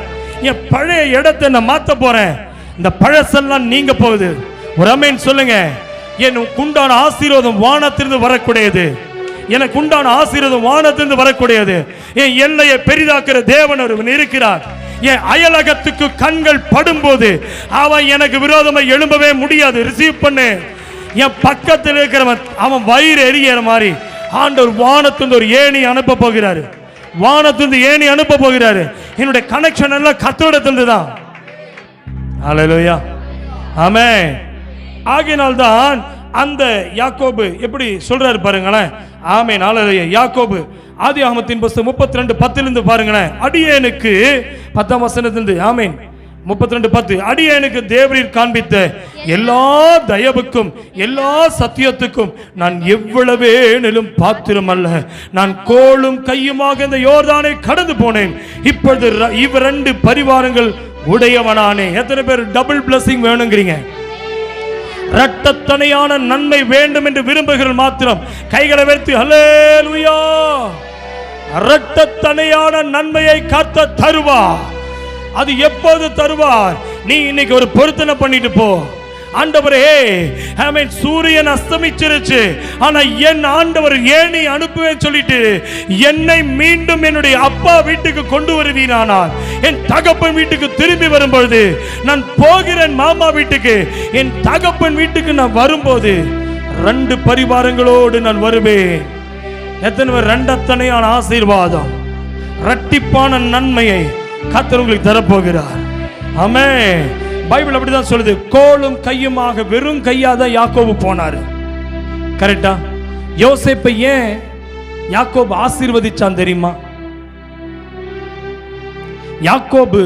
என் பழைய இடத்தை நான் மாத்த போறேன். இந்த பழசெல்லாம் நீங்க போகுது. ஒரு ஆமென் சொல்லுங்க. எனக்கு உண்டான ஆசீர்வாதம் வானத்திலிருந்து வரக்கூடியது. எனக்கு உண்டான ஆசீர்வாதம் வானத்திலிருந்து வரக்கூடியது. என் எல்லையை பெரிதாக்குற தேவன் ஒருவன் இருக்கிறார். என் அயலகத்துக்கு கண்கள் படும்போது அவன் எனக்கு விரோதமாக எழும்பவே முடியாது. ரிசீவ் பண்ணு. என் பக்கத்தில் இருக்கிறவன் அவன் வயிறு எரிகிற மாதிரி ஆண்டவர் வானத்திலிருந்து ஒரு ஏணி அனுப்ப போகிறாரு. வானத்திலிருந்து ஏணி அனுப்ப போகிறாரு. என்னுடைய கனெக்ஷன் எல்லாம் கர்த்தரிடத்திலிருந்து தான். ஹல்லேலூயா. ஆமென். ஆகையினால்தான் அந்த யாக்கோபு எப்படி சொல்றாரு பாருங்களேன். ஆமென். ஹல்லேலூயா. யாக்கோபு ஆதியாகமத்தின் புத்தகம் 32:10 பாருங்களேன். அடியேனுக்கு 10ஆம் வசனத்திலிருந்து ஆமென் 32:10 அடியேனுக்கு தேவரீர் காண்பித்த எல்லா தயவுக்கும் எல்லா சத்தியத்துக்கும் நான் எவ்வளவேனும் பாத்திரம் அல்ல. நான் கோலும் கையுமாக இந்த யோர்தானை கடந்து போனேன். இப்பொழுது இவ் 2 பரிவாரங்கள் உடையவனானே. எத்தனை பேர் டபுள் பிளஸிங் வேணுங்கிறீங்க? இரட்டத்தனையான நன்மை வேண்டும் என்று விரும்புகிற மாத்திரம் கைகளை உயர்த்தி ஹல்லேலூயா. இரட்டத்தனையான நன்மையை கர்த்தர் தருவார். அது எப்போது தருவார்? நீ இன்னைக்கு ஒரு பொருத்தனை பண்ணிட்டு போ. ஆண்டவரே, ஆமென், சூரியன் அஸ்தமிச்சிருச்சு, ஆனா என் ஆண்டவர் ஏணி அனுப்புவேன் சொல்லிட்டு என்னை மீண்டும் என்னுடைய அப்பா வீட்டுக்கு கொண்டு வருவீனானால், என் தகப்பன் வீட்டுக்கு திரும்பி வரும்பொழுது, நான் போகிறேன் மாமா வீட்டுக்கு, என் தகப்பன் வீட்டுக்கு நான் வரும்போது 2 பரிவாரங்களோடு நான் வருவேன். எத்தனை பேர் இரண்டத்தனையான ஆசீர்வாதம், இரட்டிப்பான நன்மையை கர்த்தர் உங்களுக்கு தரப்போகிறார்? ஆமென். பைபிள் அப்படிதான் சொல்லுது. கோலும் கையுமாக, வெறும் கையாதான் யாக்கோபு போனாரு. கரெக்டா? யோசேப்பை ஏன் யாக்கோபு ஆசீர்வதிச்சான் தெரியுமா? யாக்கோபு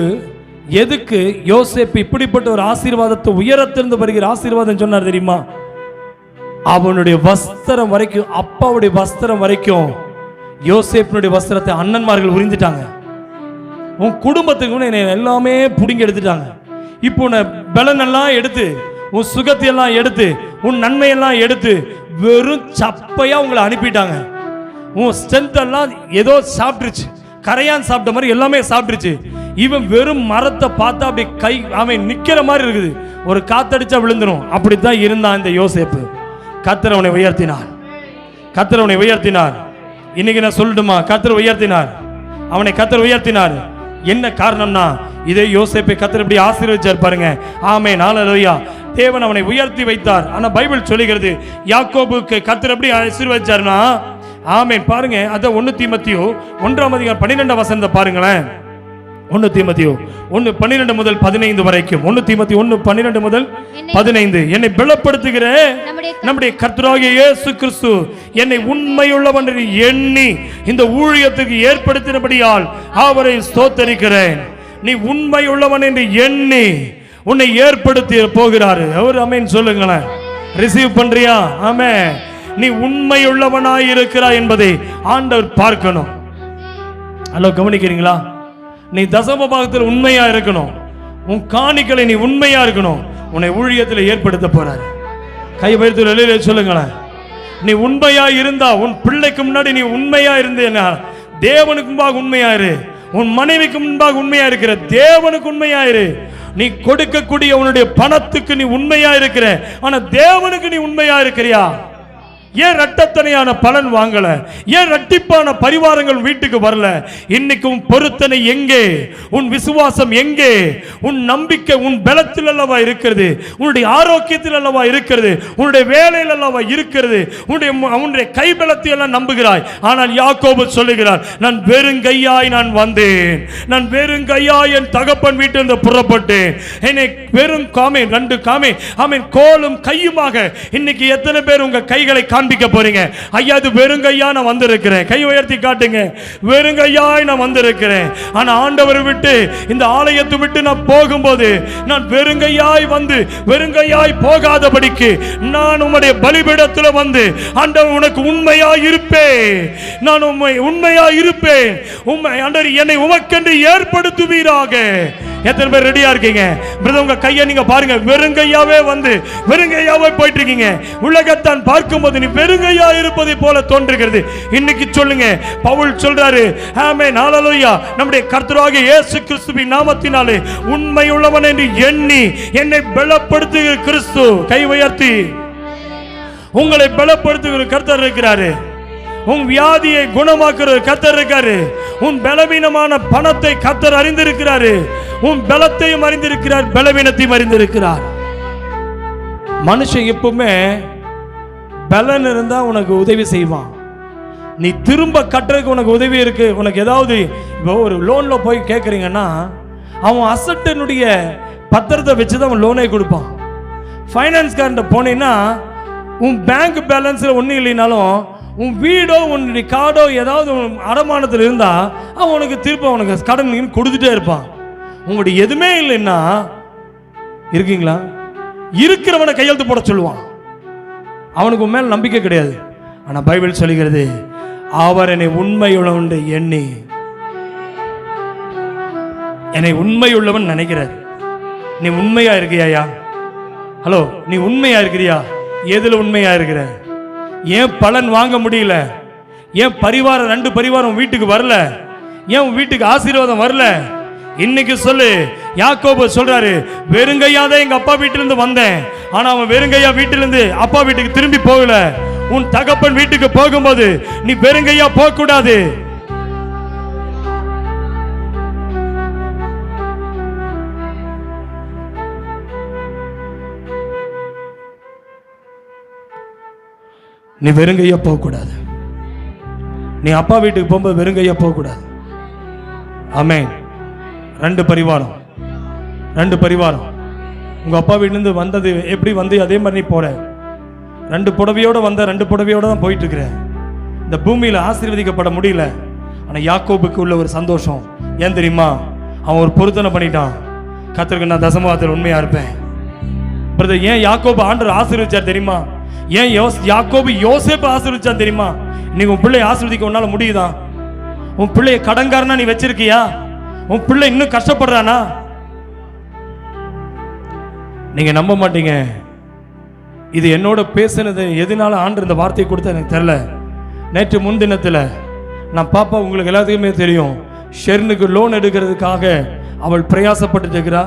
எதுக்கு யோசேப்பு இப்படிப்பட்ட ஒரு ஆசீர்வாதத்தை, உயரத்திலிருந்து வருகிற ஆசீர்வாதம் சொன்னார் தெரியுமா? அவனுடைய வஸ்திரம் வரைக்கும், அப்பாவுடைய வஸ்திரம் வரைக்கும் யோசேப்பினுடைய வஸ்திரத்தை அண்ணன்மார்கள் உறிஞ்சிட்டாங்க. உன் குடும்பத்துக்கு எல்லாமே புடுங்கி எடுத்துட்டாங்க. இப்போ உன்னை பலனெல்லாம் எடுத்து, உன் சுகத்தையெல்லாம் எடுத்து, உன் நன்மையெல்லாம் எடுத்து வெறும் சப்பையா உங்களை அனுப்பிட்டாங்க. உன் ஸ்ட்ரென்த் எல்லாம் ஏதோ சாப்பிட்டுருச்சு, கரையான் சாப்பிட்ட மாதிரி எல்லாமே சாப்பிட்டுருச்சு. இவன் வெறும் மரத்தை பார்த்தா அப்படி கை அவன் நிக்கிற மாதிரி இருக்குது, ஒரு காத்தடிச்சா விழுந்துரும். அப்படித்தான் இருந்தான் இந்த யோசேப்பு. கர்த்தர் அவனை உயர்த்தினார். கர்த்தர் அவனை உயர்த்தினார். இன்னைக்கு நான் சொல்லட்டுமா? கர்த்தர் உயர்த்தினார். அவனை கர்த்தர் உயர்த்தினார். என்ன காரணம்னா, இதே யோசேப்பை கர்த்தர் இப்படி ஆசீர்வதிச்சார் பாருங்க. ஆமென், ஹல்லேலூயா. தேவன் அவனை உயர்த்தி வைத்தார். ஆனா பைபிள் சொல்லுகிறது யாக்கோபுக்கு கர்த்தர் எப்படி ஆசீர்வதிச்சார்னா, ஆமென், பாருங்க. அத 1 தீமோத்தேயு 1ஆம் அதிகாரம் 12ஆம் வசனத்தை பாருங்களேன். 1 தீமோத்தேயு 1:12 முதல் 15 வரைக்கும். 1 தீமோத்தேயு 1:12 முதல் 15. என்னை பலப்படுத்துகிற நம்முடைய கர்த்தராகிய இயேசு கிறிஸ்து என்னை உண்மையுள்ளவன் என்று எண்ணி இந்த ஊழியத்துக்கு ஏற்படுத்தினபடியால் அவரை ஸ்தோத்தரிக்கிறேன். நீ உண்மையுள்ளவன் என்று எண்ணி உன்னை ஏற்படுத்தி போகிறாரு அவர். ஆமென் சொல்லுங்களேன். ரிசீவ் பண்றியா? ஆமென். நீ உண்மையுள்ளவனாய் இருக்கிறாய் என்பதை ஆண்டவர் பார்க்கணும். ஹலோ, கவனிக்கிறீங்களா? நீ தசம பாகத்தில் உண்மையா இருக்கணும். உன் காணிக்கலை நீ உண்மையா இருக்கணும். உன்னை ஊழியத்தில் ஏற்படுத்த போறாரு. கை வைத்து சொல்லுங்களேன். நீ உண்மையா இருந்தா, உன் பிள்ளைக்கு முன்னாடி நீ உண்மையா இருந்தேன்னா, தேவனுக்கு முன்பாக உண்மையா இரு. உன் மனைவிக்கு முன்பாக உண்மையா இருக்கிற, தேவனுக்கு உண்மையா இரு. நீ கொடுக்கக்கூடிய உன்னுடைய பணத்துக்கு நீ உண்மையா இருக்கிற, ஆனா தேவனுக்கு நீ உண்மையா இருக்கிறியா? ஏன் இரட்டத்தனையான பலன் வாங்கல? ஏன் இரட்டிப்பான பரிவாரங்கள் வீட்டுக்கு வரல? இன்னைக்கு உன் பொருத்தனை எங்கே? உன் விசுவாசம் எங்கே? உன் நம்பிக்கை உன் பலத்தில் அல்லவா இருக்கிறது, உன்னுடைய ஆரோக்கியத்தில் அல்லவா இருக்கிறது, உன்னுடைய வேலையில் அல்லவா இருக்கிறது. உன்னுடைய கைபலத்தை எல்லாம் நம்புகிறாய். ஆனால் யாக்கோபு சொல்லுகிறார், நான் வெறுங்கையாய் நான் வந்தேன், நான் வெறுங்கையாய் என் தகப்பன் வீட்டிலிருந்து புறப்பட்டேன். என்னை வெறும் காமே 2 காமே ஆமென் கோலும் கையுமாக. இன்னைக்கு எத்தனை பேர் உங்க கைகளை காண்பிக்க போறீங்க? ஐயா, அது வெறுங்கையா நான் வந்திருக்கிறேன். கை உயர்த்தி காட்டுங்க. வெறுங்கையாய் நான் வந்திருக்கிறேன். ஆனா ஆண்டவரை விட்டு, இந்த ஆலயத்தை விட்டு நான் போகும்போது, நான் வெறுங்கையாய் வந்து வெறுங்கையாய் போகாதபடிக்கு நான் உம்முடைய பலிபீடத்தில் வந்து, ஆண்டவர் உனக்கு உண்மையாய் இருப்பேன், நான் உண்மையாய் இருப்பேன். ஆண்டவர் என்னை உமக்கென்று ஏற்படுத்துவீராக. எத்தனை பேர் ரெடியா இருக்கீங்க? பிரதர், உங்க கையை நீங்க பாருங்க. வெறுங்கையாவே வந்து வெறுங்கையாவே போயிட்டு இருக்கீங்க. உலகத்தான் பார்க்கும்போது நீ வெறுங்கையா இருப்பதை போல தோன்றுகிறது. இன்னைக்கு சொல்லுங்க, பவுல் சொல்றாரு, ஆமென், ஹல்லேலூயா, நம்முடைய கர்த்தராகிய இயேசு கிறிஸ்துவின் நாமத்தினாலே உண்மை உள்ளவன் என்று எண்ணி என்னை பலப்படுத்துகிற கிறிஸ்து. கை உயர்த்தி. உங்களை பலப்படுத்துகிற கர்த்தர் இருக்கிறாரு. உன் வியாதியை குணமாக்குற கர்த்தர் இருக்காரு. உன் பலவீனமான பணத்தை கர்த்தர் அறிந்திருக்கிறாரு. உன் பலத்தையும் அறிந்திருக்கிறார், பலவீனத்தையும் அறிந்திருக்கிறார். மனுஷன் எப்பவுமே பலன் இருந்தா உனக்கு உதவி செய்வான். நீ திரும்ப கட்டுறதுக்கு உனக்கு உதவி இருக்கு. உனக்கு ஏதாவது இப்போ ஒரு லோன்ல போய் கேட்குறீங்கன்னா, அவன் அசட்டினுடைய பத்திரத்தை வச்சுதான் அவன் லோனே கொடுப்பான். ஃபைனான்ஸ்காரன்ட்ட போனீங்கன்னா, உன் பேங்க் பேலன்ஸில் ஒன்றும் இல்லைனாலும் உன் வீடோ உன்னுடைய கார்டோ ஏதாவது அடமானத்தில் இருந்தால் அவன் உனக்கு திரும்ப உனக்கு கடன் கொடுத்துட்டே இருப்பான். உங்களுடைய எதுவுமே இல்லைன்னா இருக்கீங்களா? இருக்கிறவனை கையெழுத்து போட சொல்லுவான். அவனுக்கு உன் மேல் நம்பிக்கை கிடையாது. ஆனா பைபிள் சொல்லுகிறது, அவர் என்னை உண்மையுள்ளவன் எண்ணி, என்னை உண்மையுள்ளவன் நினைக்கிறார். நீ உண்மையா இருக்கியா? ஹலோ, நீ உண்மையா இருக்கிறியா? எதுல உண்மையா இருக்கிற? ஏன் பலன் வாங்க முடியல? ஏன் பரிவாரம் 2 பரிவாரம் வீட்டுக்கு வரல? ஏன் உன் வீட்டுக்கு ஆசீர்வாதம் வரல? இன்னைக்கு சொல்லு. யாக்கோபு சொல்றாரு, வெறுங்கையாதான் எங்க அப்பா வீட்டிலிருந்து வந்தேன், ஆனா அவன் வெறுங்கையா வீட்டிலிருந்து அப்பா வீட்டுக்கு திரும்பி போகல. உன் தகப்பன் வீட்டுக்கு போகும்போது நீ வெறுங்கையா போக கூடாது. நீ வெறுங்கையா போக கூடாது. நீ அப்பா வீட்டுக்கு போகும்போது வெறுங்கையா போக கூடாது. ஆமென். 2 பரிவாரம், 2 பரிவாரம். உங்க அப்பா வீட்டிலிருந்து வந்தது எப்படி வந்து அதே மாதிரி நீ போற. 2 புடவையோட வந்த, 2 புடவையோட தான் போயிட்டு இருக்கிற. இந்த பூமியில ஆசீர்வதிக்கப்பட முடியல. ஆனா யாக்கோபுக்கு உள்ள ஒரு சந்தோஷம் ஏன் தெரியுமா? அவன் ஒரு பொருத்தனை பண்ணிட்டான். கர்த்தருக்கு நான் தசமபாகத்தில் உண்மையா இருப்பேன். பிரதர், ஏன் யாக்கோபு ஆண்டவர் ஆசீர்வதிச்சார் தெரியுமா? ஏன் யாக்கோபு யோசேப்பு ஆசீர்வதிச்சான் தெரியுமா? நீங்க உன் பிள்ளையை ஆசீர்வதிக்க உன்னால முடியுதா? உன் பிள்ளைய கடன்காரனா நீ வச்சிருக்கியா? உன் பிள்ளை இன்னும் கஷ்டப்படுறானா? நீங்க நம்ப மாட்டீங்க. இது என்னோட பேசுனது எதனால ஆண்டு இந்த வார்த்தையை கொடுத்த எனக்கு தெரியல. நேற்று முன்தினத்துல நான் பாப்பா, உங்களுக்கு எல்லாத்துக்குமே தெரியும், ஷெர்னுக்கு லோன் எடுக்கிறதுக்காக அவள் பிரயாசப்பட்டு இருக்கிறா.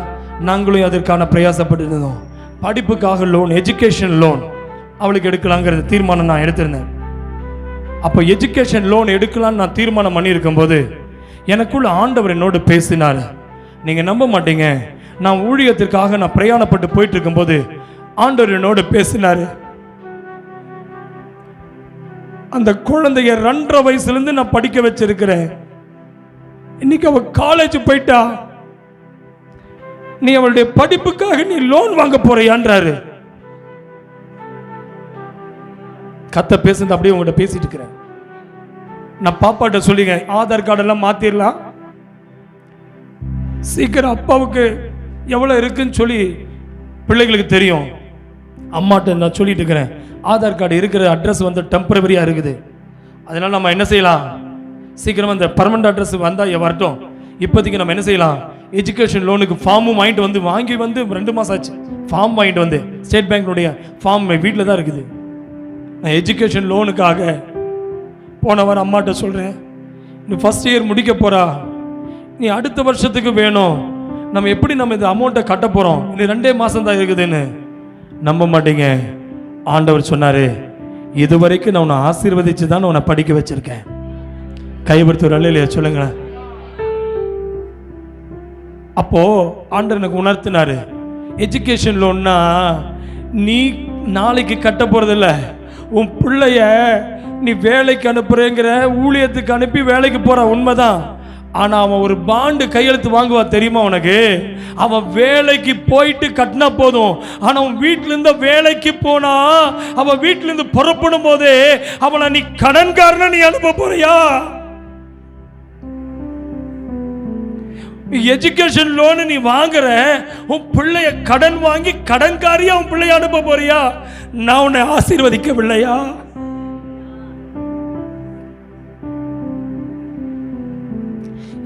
நாங்களும் அதற்கான பிரயாசப்பட்டு இருந்தோம். படிப்புக்காக லோன், எஜுகேஷன் லோன் அவளுக்கு எடுக்கலாங்கிற தீர்மானம் நான் எடுத்திருந்தேன். அப்போ எஜுகேஷன் லோன் எடுக்கலான்னு நான் தீர்மானம் பண்ணியிருக்கும் போது எனக்குள்ள ஆண்டவர் என்னோடு பேசினார். நீங்க நம்ப மாட்டீங்க, நான் ஊழியத்திற்காக நான் பிரயாணப்பட்டு போயிட்டு இருக்கும்போது ஆண்டவர் என்னோடு பேசினாரு. அந்த குழந்தைய 2.5 வயசுல இருந்து நான் படிக்க வச்சிருக்கிறேன். இன்னைக்கு அவ காலேஜ் போயிட்டா. நீ அவளுடைய படிப்புக்காக நீ லோன் வாங்க போறியான்றாரு. கத்த பேசுறது அப்படியே உங்கள்கிட்ட பேசிட்டு இருக்கிறேன். நான் பாப்பாட்ட சொல்லிங்க, ஆதார் கார்டெல்லாம் மாத்திரலாம், சீக்கிரம் அப்பாவுக்கு எவ்வளவு இருக்குன்னு சொல்லி பிள்ளைகளுக்கு தெரியும். அம்மாட்ட நான் சொல்லிட்டு இருக்கிறேன், ஆதார் கார்டு இருக்கிற அட்ரஸ் வந்து டெம்பரவரியா இருக்குது, அதனால நம்ம என்ன செய்யலாம், சீக்கிரம் அந்த பர்மனன்ட் அட்ரஸ் வந்தா வரட்டும். இப்போதைக்கு நம்ம என்ன செய்யலாம், எஜுகேஷன் லோனுக்கு ஃபார்மும் வாங்கி வந்து 2 மாசம் ஆச்சு. ஃபார்ம் வாங்கிட்டு வந்து ஸ்டேட் பேங்க்னுடைய ஃபார்ம் வீட்டில் தான் இருக்குது. நான் எஜுகேஷன் லோனுக்காக போன வாரம் அம்மாட்ட சொல்கிறேன், நீ ஃபர்ஸ்ட் இயர் முடிக்க போகிறா, நீ அடுத்த வருஷத்துக்கு வேணும், நம்ம எப்படி நம்ம இந்த அமௌண்ட்டை கட்ட போகிறோம், இன்னும் 2 மாதம் தான் இருக்குதுன்னு. நம்ப மாட்டீங்க, ஆண்டவர் சொன்னார், இது வரைக்கும் நான் உன்னை ஆசீர்வதிச்சு தான் உன்னை படிக்க வச்சிருக்கேன். கைப்படுத்த ஒரு இல்லையா சொல்லுங்க. அப்போ ஆண்டவர் எனக்கு உணர்த்தினாரு, எஜுகேஷன் லோன்னா நீ நாளைக்கு கட்ட போறதில்ல, உன் பிள்ளைய நீ வேலைக்கு அனுப்புறேங்கிற, ஊழியத்துக்கு அனுப்பி வேலைக்கு போற உண்மைதான். ஆனா அவன் ஒரு பாண்டு கையெழுத்து வாங்குவா தெரியுமா உனக்கு? அவன் வேலைக்கு போயிட்டு கட்டினா போதும். ஆனா அவன் வீட்டுல இருந்து வேலைக்கு போனா, அவன் வீட்டுல இருந்து புறப்படும் போதே அவனை நீ கடன்காரன நீ அனுப்ப போறியா? எஜுகேஷன் லோன் நீ வாங்குற, உன் பிள்ளைய கடன் வாங்கி கடன்காரியா உன் பிள்ளைய அனுப்ப போறியா? நான் உன்னை ஆசீர்வதிக்கவில்லையா?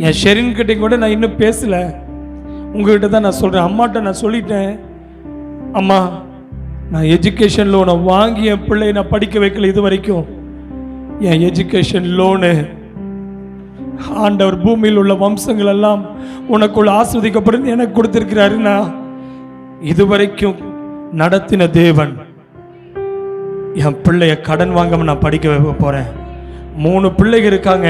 என் ஷெரின் கிட்ட கூட நான் இன்னும் பேசல, உங்ககிட்ட தான் நான் சொல்றேன். அம்மாட்ட நான் சொல்லிட்டேன், அம்மா நான் எஜுகேஷன் லோனை வாங்கி என் பிள்ளைய நான் படிக்க வைக்கல இது வரைக்கும். என் எஜுகேஷன் லோனு ஆண்டவர் பூமியில் உள்ள வம்சங்கள் எல்லாம் உனக்குள்ள ஆஸ்வதிக்கப்படும் எனக்கு கொடுத்திருக்கிறாருன்னா, இதுவரைக்கும் நடத்தின தேவன் என் பிள்ளைய கடன் வாங்காம நான் படிக்க வைக்க போறேன். 3 பிள்ளைகள் இருக்காங்க,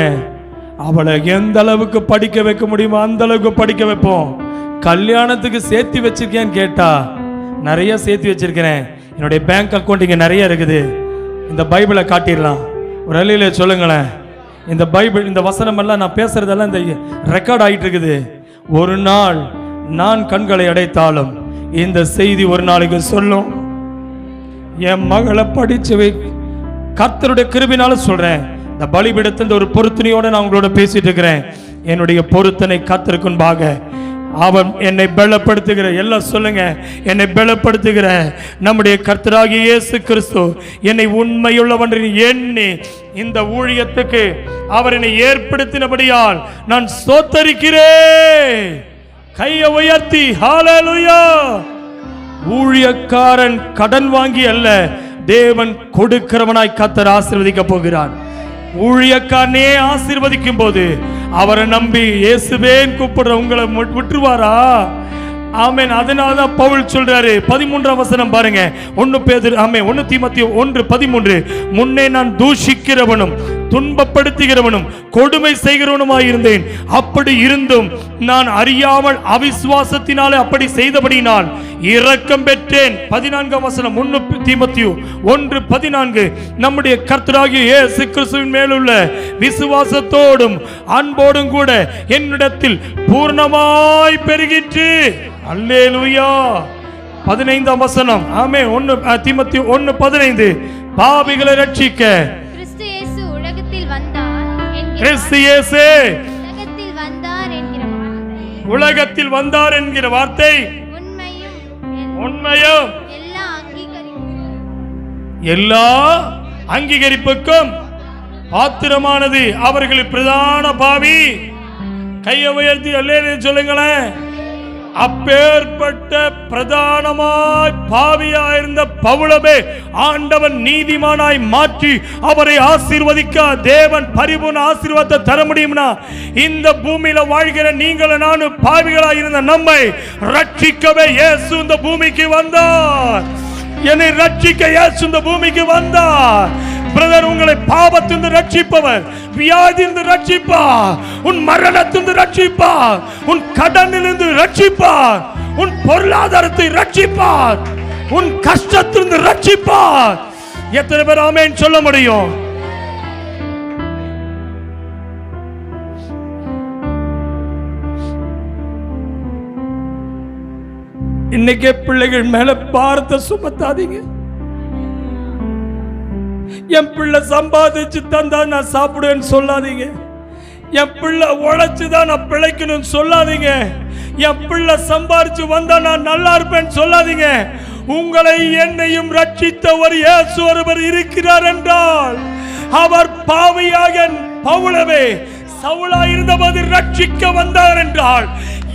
அவளை எந்த அளவுக்கு படிக்க வைக்க முடியுமோ அந்த அளவுக்கு படிக்க வைப்போம். கல்யாணத்துக்கு சேர்த்து வச்சிருக்கேன்னு கேட்டா, நிறைய சேர்த்து வச்சிருக்கிறேன், என்னுடைய பேங்க் அக்கௌண்ட் இங்க நிறைய இருக்குது. இந்த பைபிளை காட்டிடலாம், ஒரு அலையில சொல்லுங்களேன். இந்த பைபிள், இந்த வசனம் எல்லாம் நான் பேசுறதெல்லாம் இந்த ரெக்கார்ட் ஆகிட்டு இருக்குது. ஒரு நாள் நான் கண்களை அடைத்தாலும் இந்த செய்தி ஒரு நாளைக்கு சொல்லும். என் மகளை படிச்சு வை, கர்த்தருடைய கிருபையினால சொல்றேன். இந்த பலிபீடத்தில் ஒரு பொருத்தனையோட நான் உங்களோட பேசிட்டு இருக்கிறேன். என்னுடைய பொருத்தனை கர்த்தருக்கு முன்பாக அவன் என்னை பலப்படுத்துகிற, எல்லாம் சொல்லுங்க, என்னை பலப்படுத்துகிற நம்முடைய கர்த்தராகிய இயேசு கிறிஸ்து என்னை உண்மையுள்ளவன் எண்ணி இந்த ஊழியத்துக்கு அவர் என்னை ஏற்படுத்தினபடியால் நான் ஸ்தோத்தரிக்கிறேன். கையை உயர்த்தி ஹல்லேலூயா. ஊழியக்காரன் கடன் வாங்கி அல்ல, தேவன் கொடுக்கிறவனாய் கர்த்தர் ஆசீர்வதிக்க போகிறார். ஊழியக்காரனே ஆசீர்வதிக்கும் போது அவரை நம்பி இயேசுவேன் கூப்பிடுற உங்களை விட்டுருவாரா? ஆமென். அதனாலதான் பவுல் சொல்றாரு, 13ஆம் வசனம் பாருங்க. 1 தீமோத்தேயு 1:13, முன்னே நான் தூஷிக்கிறவனும் துன்பப்படுத்துகிறவனும் கொடுமை செய்கிறவனுமாயிருந்தேன். அப்படி இருந்தும் நான் அறியாமல் அவிசுவாசத்தினாலே அப்படி செய்தபடியினால் இரக்கம் பெற்றேன். 14ஆம் வசனம் 1 தீமோத்தேயு 1:14, நம்முடைய கர்த்தராகிய இயேசு கிறிஸ்துவின் மேலுள்ள விசுவாசத்தோடும் அன்போடும் கூட என்னிடத்தில் பூர்ணமாய் பெருகிற்று. அல்லேலூயா. 15ஆம் வசனம், ஆமென். 1 தீமோத்தேயு 1:15, பாவிகளை ரட்சிக்க கிறிஸ்து இயேசு உலகத்தில் வந்தார் என்கிற வார்த்தை உண்மையும் எல்லா அங்கீகரிப்புக்கும் பாத்திரமானது. அவர்கள் பிரதான பாவி. கையை உயர்த்தி அல்லேலூயா சொல்லுங்களேன். அப்பேற்பட்ட பிரதானமாய் பாவியாயிருந்த பவுலவே ஆண்டவன் நீதிமானாய் மாற்றி அவரை ஆசீர்வதிக்க தேவன் பரிபூர்ண ஆசீர்வாதத்தை தர முடியும்னா, இந்த பூமியில வாழ்கிற நீங்களும் நானும் பாவிகளாய் இருந்த நம்மை ரட்சிக்கவே இயேசு இந்த பூமிக்கு வந்தார். என்னை ரட்சிக்க இயேசு இந்த பூமிக்கு வந்தார். பிரதர், உங்களை பாவத்திலிருந்து ரட்சிப்பவர், வியாதியிலிருந்து ரட்சிப்பார், உன் மரணத்திலிருந்து ரட்சிப்பார், உன் கடனிலிருந்து ரட்சிப்பார், உன் பொருளாதாரத்தை ரட்சிப்பார், உன் கஷ்டத்திலிருந்து ரட்சிப்பார். எத்தனை பேர் ஆமென் சொல்ல முடியும்? இன்னைக்கே பிள்ளைகள் மேல பாரத்தை சுமத்தாதீங்க. என் பிள்ளை சம்பாதிச்சு தந்தா நான் சாப்பிடுவேன்னு சொல்லாதீங்க. என் பிள்ளை உழைச்சுதான் நான் பிழைக்கணும்னு சொல்லாதீங்க. என் பிள்ளை சம்பாதிச்சு வந்தா நான் நல்லா இருப்பேன்னு சொல்லாதீங்க. உங்களை என்னையும் ரட்சித்த ஒரு இயேசு ஒருவர் இருக்கிறார் என்றால் அவர் பாவியாக பவுலவே சவுலா இருந்தபோது ரட்சிக்க வந்தார் என்றால்,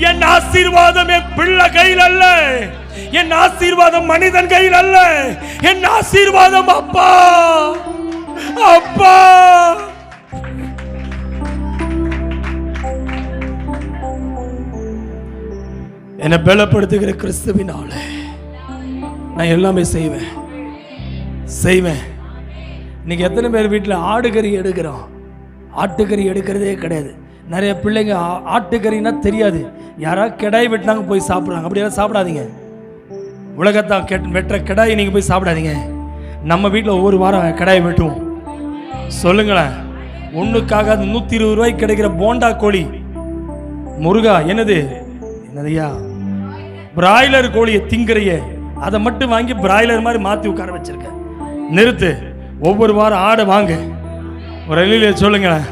என் ஆசீர்வாதம் என் பிள்ளை கையில் அல்ல, என் ஆசீர்வாதம் மனிதன் கையில் அல்ல, என் ஆசீர்வாதம் அப்பா அப்பா. என்னை பலப்படுத்துகிற கிறிஸ்துவினால நான் எல்லாமே செய்வேன். இன்னைக்கு எத்தனை பேர் வீட்டில் ஆடுகறி எடுக்கிறோம்? ஆட்டுக்கறி எடுக்கிறதே கிடையாது. நிறைய பிள்ளைங்க ஆட்டுக்கறினா தெரியாது, யாராவது கிடாய் வெட்டினாங்க போய் சாப்பிட்றாங்க. அப்படியெல்லாம் சாப்பிடாதீங்க. உலகத்தான் வெட்டுற கிடாயை நீங்கள் போய் சாப்பிடாதீங்க. நம்ம வீட்டில் ஒவ்வொரு வாரம் கிடாயை வெட்டுவோம். சொல்லுங்களேன், ஒன்றுக்காக 120 ரூபாய்க்கு கிடைக்கிற போண்டா கோழி, முருகா என்னதையா பிராய்லர் கோழியை திங்கிறைய, அதை மட்டும் வாங்கி பிராய்லர் மாதிரி மாற்றி உட்கார வச்சிருக்க. நிறுத்து. ஒவ்வொரு வாரம் ஆடை வாங்க. ஒரு அழில சொல்லுங்களேன்,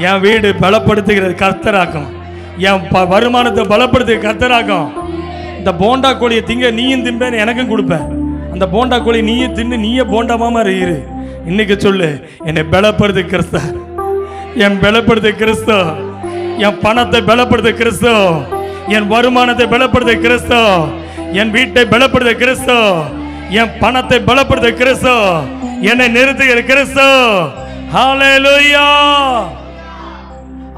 என் வீடு பலப்படுத்துகிறது கர்த்தராக்கும், என் வருமானத்தை பலப்படுத்துகிற கர்த்தராக்கும். இந்த போண்டா கோழியை திங்க நீயும் திம்பேன்னு எனக்கும் கொடுப்பேன். அந்த போண்டா கோழி நீயே தின்னு நீயே போண்டாமாம இரு. இன்னைக்கு சொல்லு, என்னை பலப்படுத்து கிறிஸ்து, என் பலப்படுத்து கிறிஸ்து, என் பணத்தை பலப்படுத்து கிறிஸ்து, என் வருமானத்தை பலப்படுத்து கிறிஸ்து, என் வீட்டை பலப்படுத்த கிறிஸ்து, என் பணத்தை பலப்படுத்த கிறிஸ்து, என்னை நிறுத்துகிற கிறிஸ்து. ஹல்லேலூயா.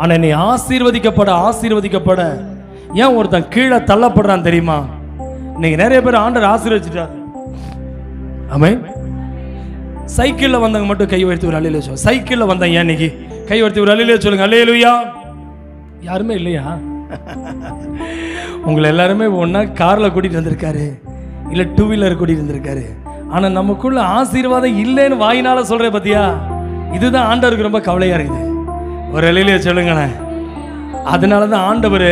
ஆனா நீ ஆசீர்வதிக்கப்பட ஏன் ஒருத்தன் கீழே தள்ளப்படுறான் தெரியுமா? இன்னைக்கு நிறைய பேர் ஆண்டவர் ஆசீர்வதிச்சிட்டார். ஆமென். சைக்கிள்ல வந்தவங்க மட்டும் கை உயர்த்தி ஒரு அல்லேலூயா சொல்லுங்க. சைக்கிள்ல வந்தேன் ஏன் இன்னைக்கு கை உயர்த்தி ஒரு அல்லேலூயா சொல்லுங்க. அல்லேலூயா. யாருமே இல்லையா? உங்களை எல்லாருமே ஒன்னா கார்ல கூட்டிட்டு வந்திருக்காரு, இல்ல 2 வீலர் கூட்டிட்டு வந்திருக்காரு. ஆனா நமக்குள்ள ஆசீர்வாதம் இல்லைன்னு வாயினால சொல்ற பத்தியா? இதுதான் ஆண்டவருக்கு ரொம்ப கவலையா இருக்குது. ஒரு அல்லேலூயா சொல்லுங்களேன். அதனாலதான் ஆண்டவர்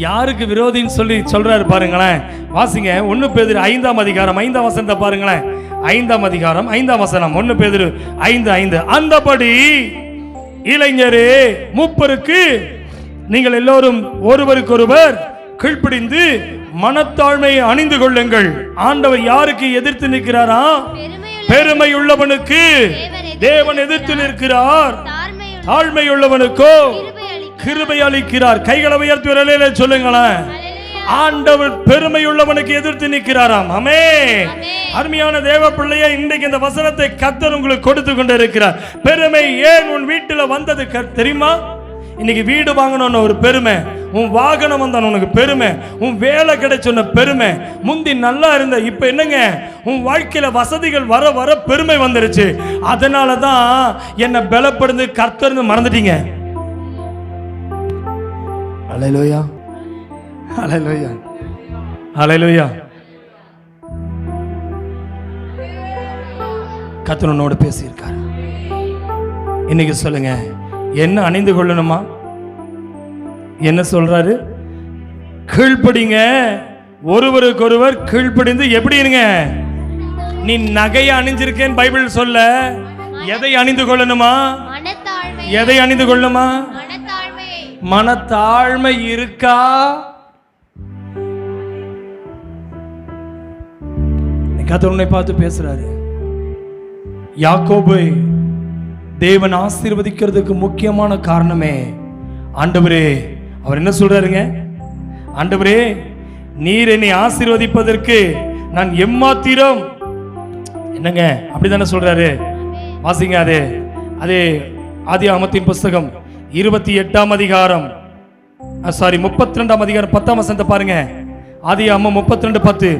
யாருக்கு விரோதின்னு சொல்லி சொல்றாரு பாருங்களேன். வாசிங்க 1 பேதுரு 5ஆம் அதிகாரம் 5ஆம் வசனத்தை பாருங்களேன். 5ஆம் அதிகாரம் 5ஆம் வசனம். 1 பேதுரு 5:5. அந்தபடி இளைஞரே மூப்பருக்கு நீங்கள் எல்லோரும் ஒருவருக்கொருவர் கீழ்ப்படிந்து மனத்தாழ்மையை அணிந்து கொள்ளுங்கள். ஆண்டவர் யாருக்கு எதிர்த்து நிற்கிறாரா? பெருமை உள்ளவனுக்கு தேவன் எதிர்த்து நிற்கிறார், தாழ்மை உள்ளவனுக்கோ கிருபை அளிக்கிறார். கைகளை உயர்த்தி வரலையில சொல்லுங்களேன். ஆண்டவர் பெருமை உள்ளவனுக்கு எதிர்த்து நிற்கிறாராம். ஆமென். அருமையான தேவ பிள்ளையே, இன்றைக்கு இந்த வசனத்தை கர்த்தர் உங்களுக்கு கொடுத்து கொண்டிருக்கிறார். பெருமை ஏன் உன் வீட்டில் வந்தது தெரியுமா? இன்னைக்கு வீடு வாங்கணும்னு ஒரு பெருமை, உன் வாகனம் வந்தான உனக்கு பெருமை, உன் வேலை கிடைச்சொன்ன பெருமை, முந்தி நல்லா இருந்த இப்ப என்னங்க உன் வாழ்க்கையில வசதிகள் வர வர பெருமை வந்துருச்சு. அதனால தான் என்னை பலப்படுந்து கர்த்தர்னு மறந்துட்டீங்க. ஹல்லேலூயா, ஹல்லேலூயா, ஹல்லேலூயா. கர்த்தர் உன்னோடு பேசியிருக்கார். இன்னைக்கு சொல்லுங்க, என்ன அணிந்து கொள்ளணுமா? என்ன சொல்றாரு? கீழ்ப்படிங்க, ஒருவருக்கொருவர் கீழ்ப்படிந்து எப்படி இருங்க? நீ நகையை அணிஞ்சிருக்கேன் பைபிள் சொல்ல, எதை அணிந்து கொள்ளணுமா? எதை அணிந்து கொள்ளணுமா? மனத்தாழ்மை இருக்கா? கர்த்தர் உன்னை பார்த்து பேசுறாரு. யாக்கோபை தேவன் ஆசீர்வதிக்கிறதுக்கு முக்கியமான காரணமே ஆண்டவரே. அவர் என்ன சொல்றாருங்க? ஆண்டவரே, நீர் என்னை ஆசீர்வதிப்பதற்கு நான் எம்மாத்திரம், என்னங்க அப்படிதானே சொல்றாரு? வாசிங்க அது அதே ஆதியாகமத்தின் புஸ்தகம் 28ஆம் அதிகாரம் 32ஆம் அதிகாரம் 10ஆம் வசனத்தை பாருங்க. ஆதியாகமம் 32:10.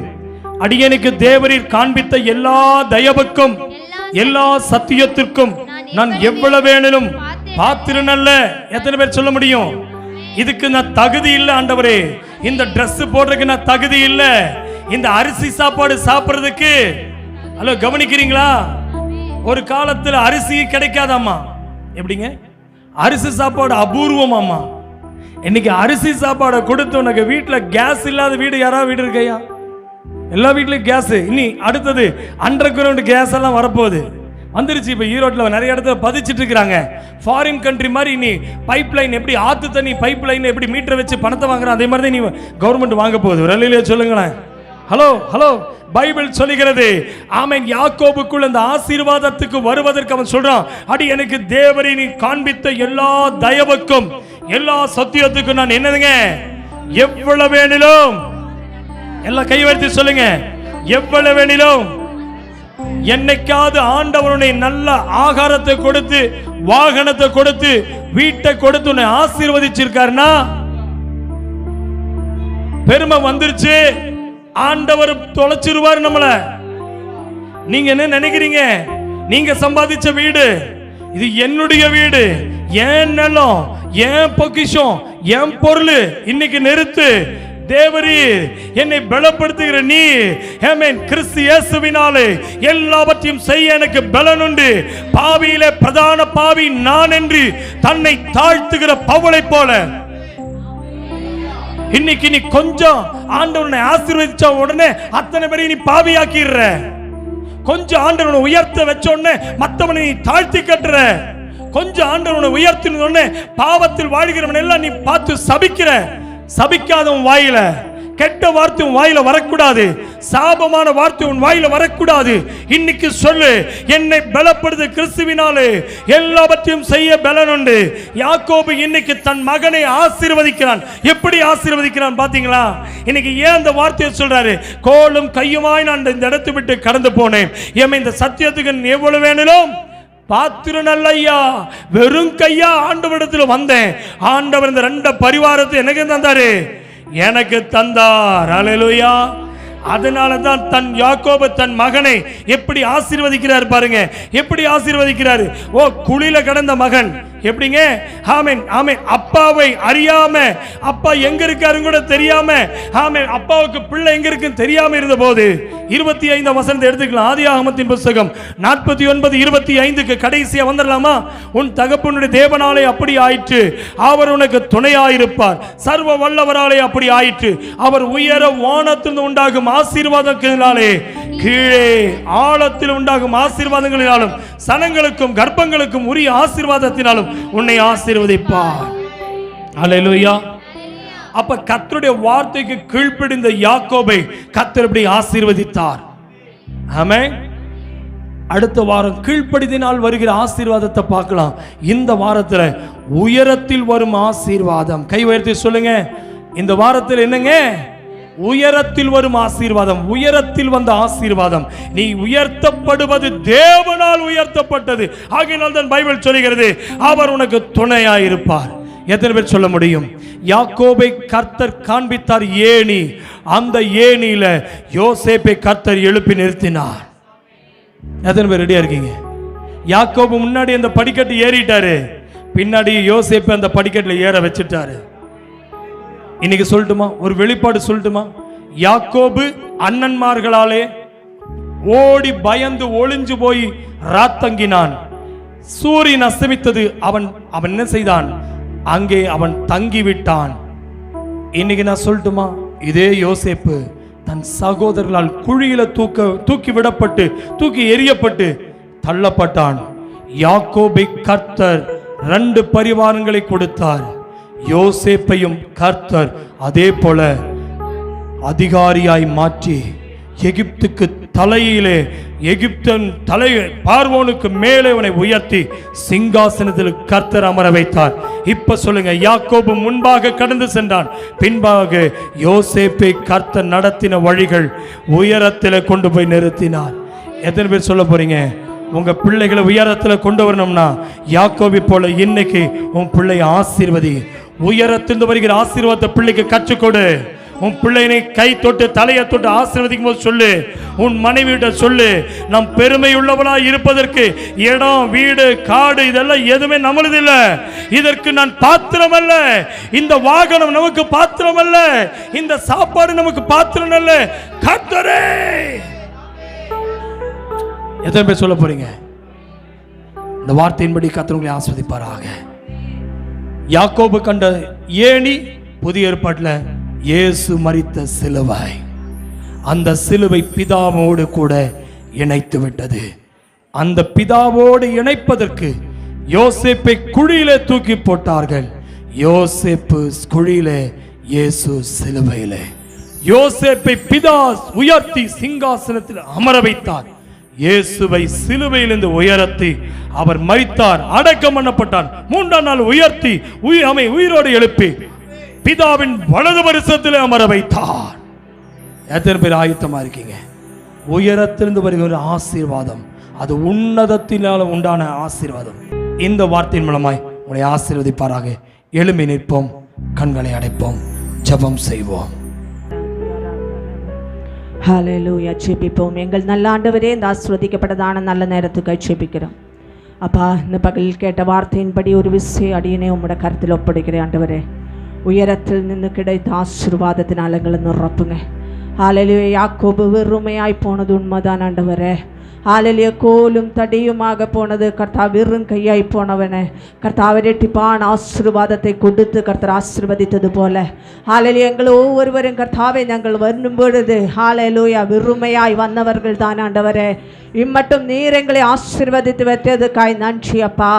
அடியேனுக்கு தேவரீர் காண்பித்த எல்லா தயவுக்கும் எல்லா சத்தியத்திற்கும் நான் எவ்வளவு வேணும் பாத்திரன் அல்ல. எத்தனை பேர் சொல்ல முடியும்? இதுக்கு நான் தகுதி இல்லை ஆண்டவரே, இந்த Dress போடுறதுக்கு நான் தகுதி இல்லை, இந்த அரிசி சாப்பாடு சாப்பிடுறதுக்கு. ஹலோ, கவனிக்கிறீங்களா? ஒரு காலத்தில் அரிசி கிடைக்காதாமா. எப்படிங்க? அரிசி சாப்பாடு அபூர்வமாமா. இன்னைக்கு அரிசி சாப்பாடை கொடுத்து உனக்கு வீட்டில் கேஸ் இல்லாத வீடு யாராவது வீடு இருக்கையா? எல்லா வீட்லயும் கேஸ். இனி அடுத்தது அண்டர் கிரவுண்ட் கேஸ் எல்லாம் வரப்போகுது, வந்துருச்சு. இப்போ ஈரோட்டில் நிறைய இடத்துல பதிச்சிட்டு இருக்கிறாங்க. ஃபாரின் கண்ட்ரி மாதிரி இனி பைப் லைன், எப்படி ஆத்து தண்ணி பைப் லைன் எப்படி மீட்டரை வச்சு பணத்தை வாங்குறான், அதே மாதிரி தான் நீ கவர்மெண்ட் வாங்க போகுது. ஒரு இல்லையா சொல்லுங்களேன். ஹலோ ஹலோ, பைபிள் சொல்லுகிறது. ஆமென். யாக்கோபுக்குள் அந்த ஆசீர்வாதத்துக்கு வருவதற்கு அவன் சொல்றான், அடி எனக்கு தேவரே நீ காண்பித்த எல்லா தயவுக்கும் எல்லா சத்தியத்துக்கும் நான் என்னதுங்க எவ்வளவு வேணிலும், எல்லாம் கை வைத்து சொல்லுங்க, எவ்வளவு வேணிலும். என்னைக்காவது ஆண்டவருடைய நல்ல ஆகாரத்தை கொடுத்து, வாகனத்தை கொடுத்து, வீட்டை கொடுத்து உன்னை ஆசீர்வதிச்சிருக்காருன்னா பெருமை வந்துருச்சு, ஆண்டவர் தொலைச்சிருவார் நம்மள. நீங்க என்ன நினைக்கிறீங்க? நீங்க சம்பாதிச்ச வீடு, இது என்னுடைய வீடு, என் நிலம், என் பொக்கிஷம், என் பொருள். இன்னைக்கு நிறுத்து. தேவரீர் என்னை பலப்படுத்துகிற நீ, ஆமென், கிறிஸ்து இயேசுவினாலே எல்லாவற்றையும் செய்ய எனக்கு பலன் உண்டு. பாவியிலே பிரதான பாவி நான் என்று தன்னை தாழ்த்துகிற பவுலை போல இன்னைக்கு நீ கொஞ்சம் ஆண்டவனை ஆசீர்வதிச்ச உடனே அத்தனை பேரை நீ பாவியாக்கிடுற. கொஞ்சம் ஆண்டவனை உயர்த்த வச்ச உடனே மற்றவனை நீ தாழ்த்தி கட்டுற. கொஞ்சம் ஆண்டவனை உயர்த்தின உடனே பாவத்தில் வாழ்கிறவன் எல்லாம் நீ பார்த்து சபிக்கிற. சபிக்காதவன் வாயில கெட்ட வார்த்தை உன் வாயில வரக்கூடாது, சாபமான வார்த்தை உன் வாயில வரக்கூடாது. இன்னைக்கு சொல்லு, என்னை பலப்படுது கிறிஸ்துவினாலே எல்லாவற்றையும் செய்ய பலன் உண்டு. யாக்கோபு இன்னைக்கு தன் மகனை ஆசீர்வதிக்கிறான். எப்படி ஆசீர்வதிக்கிறான் பாத்தீங்களா? இன்னைக்கு ஏன் அந்த வார்த்தையை சொல்றாரு? கோலும் கையுமாய் நான் இந்த இடத்தை விட்டு கடந்து போனேன், ஏன் இந்த சத்தியத்துக்கு எவ்வளவு வேணும் பாத்திரன் அல்ல ஐயா, வெறும் கையா ஆண்டவரிடத்தில் வந்தேன். ஆண்டவர் இந்த 2 பரிவாரத்தை எனக்கு தந்தாரு, எனக்கு தந்தார். அல்லேலூயா. அதனால தான் தன் யாக்கோபு தன் மகனை எப்படி ஆசீர்வதிக்கிறார் பாருங்க. எப்படி ஆசீர்வதிக்கிறாரு? ஓ, குழியில கடந்த மகன் எப்படிங்க? ஆமென் ஆமென். அப்பாவை அறியாம, அப்பா எங்க இருக்காரு கூட தெரியாம, ஆமென், அப்பாவுக்கு பிள்ளை எங்க இருக்குன்னு தெரியாம இருந்த போது 25 வசனத்தை எடுத்துக்கலாம். ஆதியாகமத்தின் புத்தகம் 49:25 கடைசியா வந்துடலாமா? உன் தகப்பனுடைய தேவனாலே அப்படி ஆயிற்று, அவர் உனக்கு துணையாயிருப்பார். சர்வ வல்லவராலே அப்படி ஆயிற்று, அவர் உயர வானத்திலிருந்து உண்டாகும் ஆசீர்வாதங்களினாலே கீழே ஆழத்தில் உண்டாகும் ஆசீர்வாதங்களினாலும் சனங்களுக்கும் கர்ப்பங்களுக்கும் உரிய ஆசீர்வாதத்தினாலும் உன்னை ஆசீர்வதிப்பார். அல்லேலூயா. அப்ப கர்த்தருடைய வார்த்தைக்கு கீழ்ப்படிந்த யாக்கோபை கர்த்தர் இப்படி ஆசீர்வதித்தார். ஆமென். அடுத்த வாரம் கீழ்ப்படிதினால் வருகிற ஆசீர்வாதத்தை பார்க்கலாம். இந்த வாரத்துல உயரத்தில் வரும் ஆசீர்வாதம். கை உயர்த்தி சொல்லுங்க, இந்த வாரத்தில் என்னங்க? உயரத்தில் வரும் ஆசீர்வாதம். உயரத்தில் வந்த ஆசீர்வாதம். நீ உயர்த்தப்படுவது தேவனால் உயர்த்தப்பட்டது. ஆகையினால் தான் பைபிள் சொல்கிறது, அவர் உனக்கு துணையாயிருப்பார். எத்தனை பேர் சொல்ல முடியும்? யாக்கோபை கர்த்தர் காண்பித்தார் ஏணி. அந்த ஏணியில யோசேப்பை கர்த்தர் எழுப்பி நிறுத்தினார். எத்தனை பேர் ரெடியா இருக்கீங்க? யாக்கோபு முன்னாடி அந்த படிக்கட்டு ஏறிட்டாரு, பின்னாடி யோசேப்பு அந்த படிக்கட்டில் ஏற வச்சுட்டாரு. இன்னைக்கு சொல்லட்டுமா, ஒரு வெளிப்பாடு சொல்லட்டுமா? யாக்கோபு அண்ணன்மார்களாலே ஓடி பயந்து ஒளிஞ்சு போய் ராத்தங்கினான். சூரியன் அஸ்தமித்தது. அவன் என்ன செய்தான்? அங்கே அவன் தங்கிவிட்டான். இன்னைக்கு நான் சொல்லட்டுமா, இதே யோசேப்பு தன் சகோதரர்களால் குழியில தூக்கி விடப்பட்டு தூக்கி எறியப்பட்டு தள்ளப்பட்டான். யாக்கோபை கர்த்தர் 2 பரிவாரங்களை கொடுத்தார். யோசேப்பையும் கர்த்தர் அதே போல அதிகாரியாய் மாற்றி எகிப்துக்கு தலையிலே, எகிப்தன் தலை பார்வோனுக்கு மேலே அவனை உயர்த்தி சிங்காசனத்தில் கர்த்தர் அமர வைத்தார். இப்ப சொல்லுங்க, யாக்கோபு முன்பாக கடந்து சென்றான், பின்பாக யோசேப்பை கர்த்தர் நடத்தின வழிகள் உயரத்தில் கொண்டு போய் நிறுத்தினார். எத்தனை பேர் சொல்ல போறீங்க? உங்க பிள்ளைகளை உயரத்தில் கொண்டு வரணும்னா யாக்கோபு போல இன்னைக்கு உன் பிள்ளையை ஆசீர்வதி. உயரத்திலிருந்து வருகிற ஆசீர்வாதத்தை பிள்ளைக்கு கற்றுக்கொடு. உன் பிள்ளைனை கை தொட்டு தலையை தொட்டு ஆசீர்வதிக்கும் போது சொல்லு, உன் மனைவியிட்ட சொல்லு, நம் பெருமை உள்ளவனாய் இருப்பதற்கு இடம், வீடு, காடு இதெல்லாம் எதுவுமே நம்மளது இல்ல. இதற்கு நான் பாத்திரம் அல்ல. இந்த வாகனம் நமக்கு பாத்திரம் அல்ல. இந்த சாப்பாடு நமக்கு பாத்திரம் அல்ல. கர்த்தரே. எத்தனை பேர் சொல்ல போறீங்க? இந்த வார்த்தையின்படி கர்த்தர் உங்களை ஆசீர்வதிப்பாராக. யாக்கோபு கண்ட ஏணி புதிய ஏற்பாட்டில் இயேசு மரித்த சிலுவை. அந்த சிலுவை பிதாவோடு கூட இணைத்து விட்டது. அந்த பிதாவோடு இணைப்பதற்கு யோசேப்பை குழியிலே தூக்கி போட்டார்கள். யோசேப்பு குழியிலே, இயேசு சிலுவையிலே. யோசேப்பை பிதா உயர்த்தி சிங்காசனத்தில் அமர வைத்தார். இயேசுவை சிலுவையிலிருந்து உயர்த்தி அவர் மரித்தார், அடக்கம் பண்ணப்பட்டார். 3ஆம் நாள் உயர்த்தி உயிரோடு எழுப்பி பிதாவின் வலது வருஷத்தில் அமர வைத்தார். எத்தனை பேர் ஆயத்தமா இருக்கீங்க? உயரத்திலிருந்து வருகிற ஆசீர்வாதம், அது உன்னதத்தினால உண்டான ஆசீர்வாதம். இந்த வார்த்தையின் மூலமாய் உங்களை ஆசீர்வதிப்பாராக. எழும்பி நிற்போம், கண்களை அடைப்போம், ஜெபம் செய்வோம். ஹல்லேலூயா. ஜெபிப்போம். எங்கள் நல்ல ஆண்டவரே, இந்த ஆசீர்வதிக்கப்பட்டதான நல்ல நேரத்துக்கு ஜெபிக்கிறோம். அப்பா, இந்த பகலில் கேட்ட வார்த்தையின்படி ஒரு விஷயம் அடியனே உம்முடைய கருத்தில் ஒப்படைக்கிறேன். ஆண்டவரே, உயரத்தில் நின்று கிடைத்த ஆசீர்வாதத்தினால் எங்களை நிரப்புங்க. ஹல்லேலூயா. யாக்கோபு வெறுமையாய் போனது உண்மைதான் ஆண்டவரே. ஹல்லேலூயா. கோலும் தடியுமாக போனது. கர்த்தர் வெறும் கையாய் போனவனே கர்த்தர் இரட்டிப்பான ஆசீர்வாதத்தை கொடுத்து கர்த்தர் ஆசீர்வதித்தது போல ஹல்லேலூயா எங்கள் ஒவ்வொருவரும் கர்த்தாவே நாங்கள் வரும் பொழுது ஹல்லேலூயா வெறுமையாய் வந்தவர்கள் தான் ஆண்டவரே. இம்மட்டும் நீர் எங்களை ஆசீர்வதித்து வைத்ததுக்காய் நன்றி அப்பா.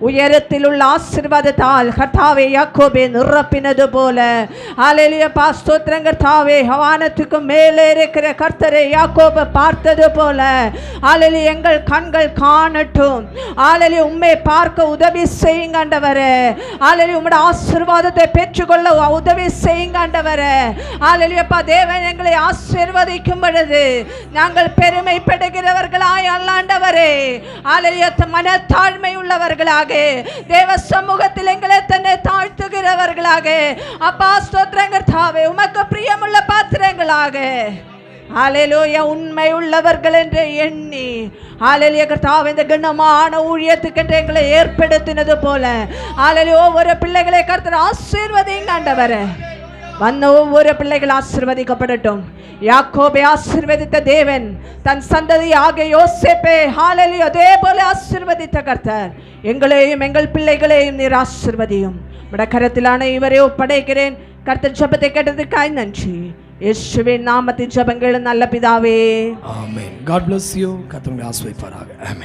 உயரத்தில் உள்ள ஆசீர்வாதத்தால் கர்த்தாவே யாக்கோபை நிரப்பினது போல ஹல்லேலூயா பா ஸ்தோத்திரம் கர்த்தாவே. வானத்துக்கு மேலே இருக்கிற கர்த்தரை யாக்கோபை பார்த்தது போல ஹல்லேலூயா எங்கள் கண்கள் காணட்டும். ஹல்லேலூயா உம்மை பார்க்க உதவி செய்யுங்க ஆண்டவரே. ஹல்லேலூயா உம்முடைய ஆசீர்வாதத்தை பெற்றுக்கொள்ள உதவி செய்யுங்க ஆண்டவரே. ஹல்லேலூயா பா தேவன் எங்களை ஆசீர்வதிக்கும் பொழுது நாங்கள் பெருமைப்படுகிறவர்கள் ஆண்டவரே. ஹல்லேலூயா மனத்தாழ்மை உள்ளவர்களாக தேவ சமூகத்தில் எங்களை தன்னை தாழ்த்துகிறவர்களாக அப்பா ஸ்தோத்திரம் கர்த்தாவே உமக்கு பிரியமுள்ள பாத்திரங்களாக ஹல்லேலூயா உண்மை உள்ளவர்கள் என்று எண்ணி ஹல்லேலூயா கர்த்தாவே இந்த கனமான ஊழியத்துக்கு எங்களை ஏற்படுத்தினது போல ஹல்லேலூயா ஒவ்வொரு பிள்ளைகளை கர்த்தர் ஆசீர்வதிங்க ஆண்டவரே. வந்த ஒவ்வொரு பிள்ளைகள் ஆசீர்வதிக்கப்படட்டும். யாக்கோபை ஆசீர்வதித்த தேவன் தன் சந்ததியாக யோசேப்பை ஹல்லேலூயா அதே போல ஆசீர்வதித்த கர்த்தர் எங்களையும் எங்கள் பிள்ளைகளையும் நீர் ஆசீர்வதியும். உம்முடைய கரத்திலான இவரை ஒப்படைக்கிறேன். கர்த்தர் ஜெபத்தை கேட்டதுக்காய் நன்றி. இயேசுவின் நாமத்தில் ஜெபங்கள் நல்ல பிதாவே. ஆமென். God bless you. கர்த்தர் உங்களை ஆசீர்வதிப்பாராக. ஆமென்.